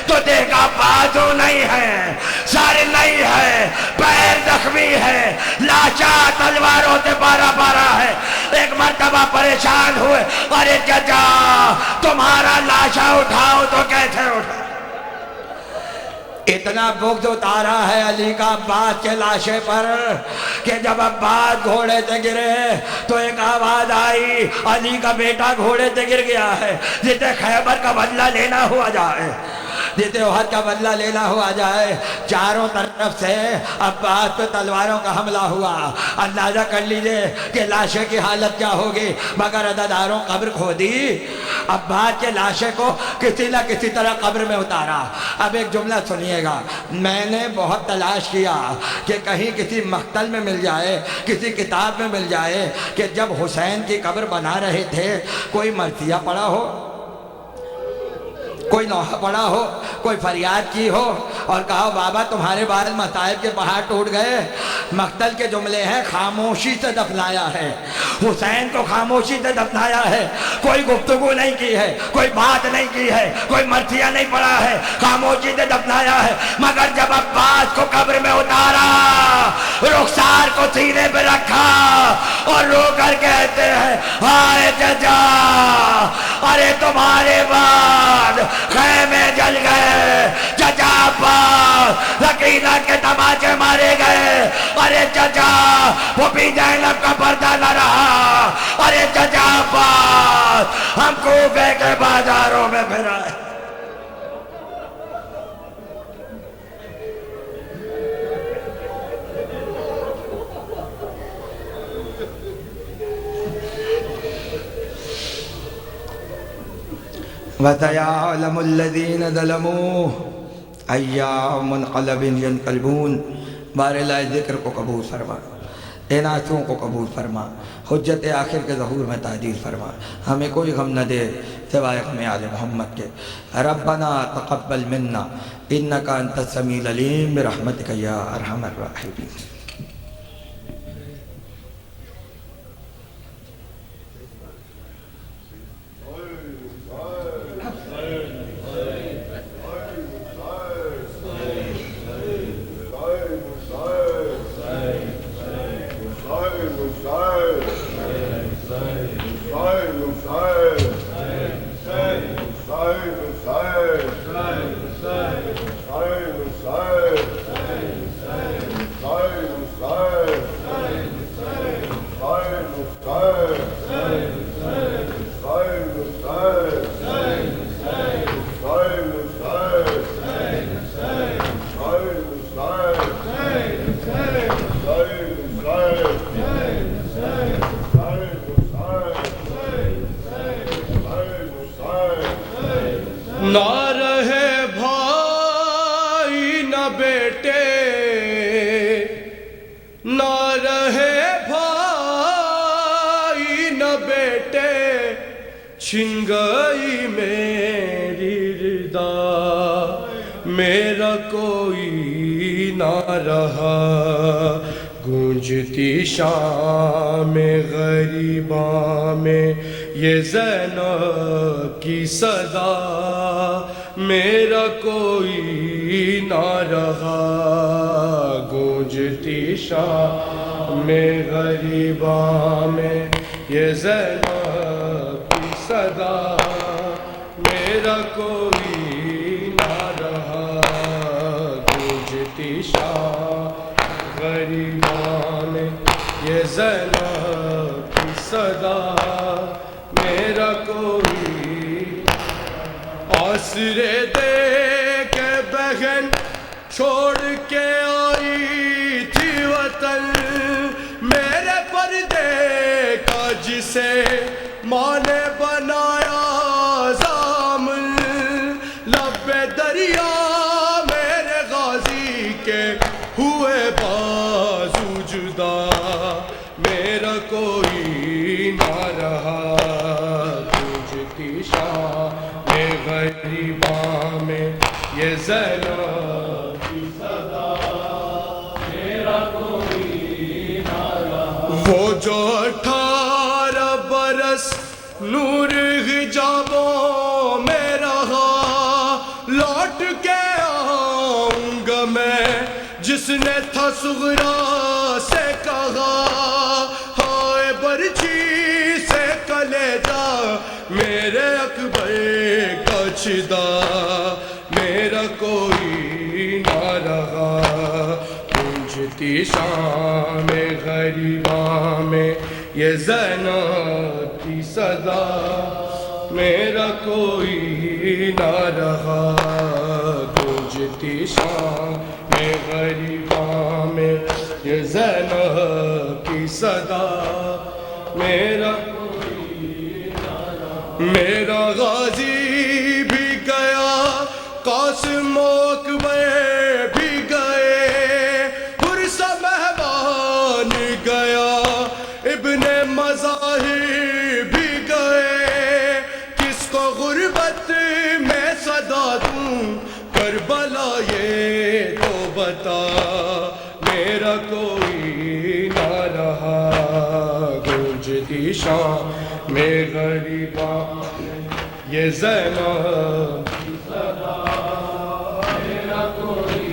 تو دیکھا بازو نہیں ہے، سر نہیں ہے، پیر زخمی ہے، لاشا تلواروں سے پارا پارا ہے۔ ایک مرتبہ پریشان ہوئے، ارے چچا تمہارا لاشا اٹھاؤ تو کیسے اٹھاؤ؟ اتنا بغض اتارا ہے علی کا عباس کے لاشے پر کہ جب عباس گھوڑے سے گرے تو ایک آواز آئی علی کا بیٹا گھوڑے سے گر گیا ہے، جسے خیبر کا بدلہ لینا ہوا جائے، جسے احد کا بدلہ لینا ہوا جائے۔ چاروں طرف سے عباس پہ تلواروں کا حملہ ہوا۔ اندازہ کر لیجئے کہ لاشے کی حالت کیا ہوگی، مگر عزاداروں قبر کھودی، عباس کے لاشے کو کسی نہ کسی طرح قبر میں اتارا۔ اب ایک جملہ سنیے گا، میں نے بہت تلاش کیا کہ کہیں کسی مقتل میں مل جائے، کسی کتاب میں مل جائے کہ جب حسین کی قبر بنا رہے تھے کوئی مرثیہ پڑا ہو، کوئی نوحہ پڑا ہو، کوئی فریاد کی ہو اور کہا بابا تمہارے بعد مصائب کے پہاڑ ٹوٹ گئے۔ مقتل کے جملے ہیں خاموشی سے دفنایا ہے، حسین کو خاموشی سے دفنایا ہے، کوئی گفتگو نہیں کی ہے، کوئی بات نہیں کی ہے، کوئی مرثیہ نہیں پڑا ہے، خاموشی سے دفنایا ہے۔ مگر جب عباس کو قبر میں اتارا، رخسار کو سینے پہ رکھا اور رو کر کہتے ہیں ہائے چچا، ارے تمہارے بعد خیمے جل گئے، چچا عباس سکینہ کے تماچے مارے گئے، ارے چچا پھوپھی زینب کا پردہ نہ رہا، ارے چچا عباس ہم کوفے کے بازاروں میں پھرائے۔ وَسَيَعْلَمُ الَّذِينَ ظَلَمُوا أَيَّ مُنْقَلَبٍ يَنْقَلِبُونَ۔ بار الہ ذکر کو قبول فرما، ان آنسوؤں کو قبول فرما، حجت آخر کے ظہور میں تعجیل فرما، ہمیں کوئی غم نہ دے سوائے غم آل محمد کے۔ ربنا تقبل منا انک انت السمیع العلیم برحمتک یا ارحم الراحمین۔ نہ رہے بھائی نہ بیٹے، نہ رہے بھائی نہ بیٹے، چھن گئی میری ردا، میرا کوئی نہ رہا، گونجتی شام غریباں میں یہ زینب کی صدا، میرا کوئی نہ رہا، گونجتی شام غریباں میں یہ زینب کی صدا، میرا کوئی نہ رہا، گونجتی شام غریباں میں یہ زینب کی صدا، میرا کوئی آسرے دے کے بہن چھوڑ کے آئی تھی وطن، میرے پردے کا جسے ماں نے بنایا ضامن، لب دریا میرے غازی کے ہوئے بازو جدا، میرا کوئی نہ رہا، گونجتی شام غریباں میں یہ زینب کی صدا، میرا کوئی نہ رہا، وہ جو 18 برس نور حجابوں میں رہا، لوٹ کے آؤں گا میں، جس نے تھا صغرا سے کہا، ہائے برچھی سے کلیجا میرے اکبر کا چھدا، میرا کوئی نہ رہا، گونجتی شام غریباں میں یہ زینب کی صدا، میرا کوئی نہ رہا، گونجتی شام غریباں میں یہ زینب کی صدا، میرا میرا غازی بھی گیا، قاسم و اکبر بھی گئے، پرسا مہمان گیا، ابن مظاہر بھی گئے، کس کو غربت میں صدا دوں کربلا یہ تو بتا، میرا کوئی نہ رہا، گونجتی شام میں غریباں یہ زینب کی صدا، میرا کوئی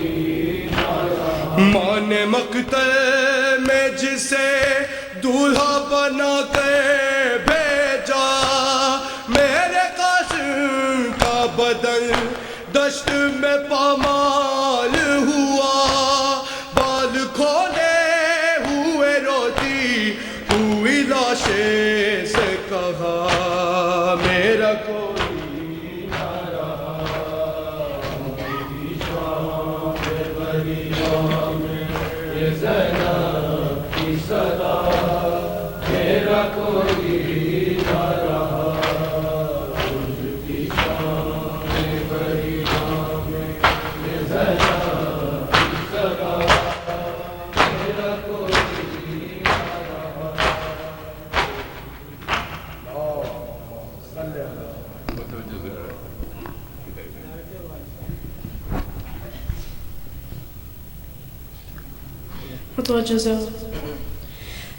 نہ رہا، ماں نے مقتل میں جسے دولہا بنا کے بھیجا، میرے قاسم کا بدن دشت میں پامال ہوا، بال کھولے ہوئے روتی ہوئی لاشیں سے کہا، میرا کوئی نہ رہا، شام غریباں میں یہ زینب کی صدا، میرا کوئی نہ رہا،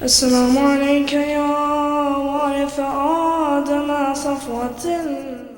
السلام عليك يا وارث آدم صفوة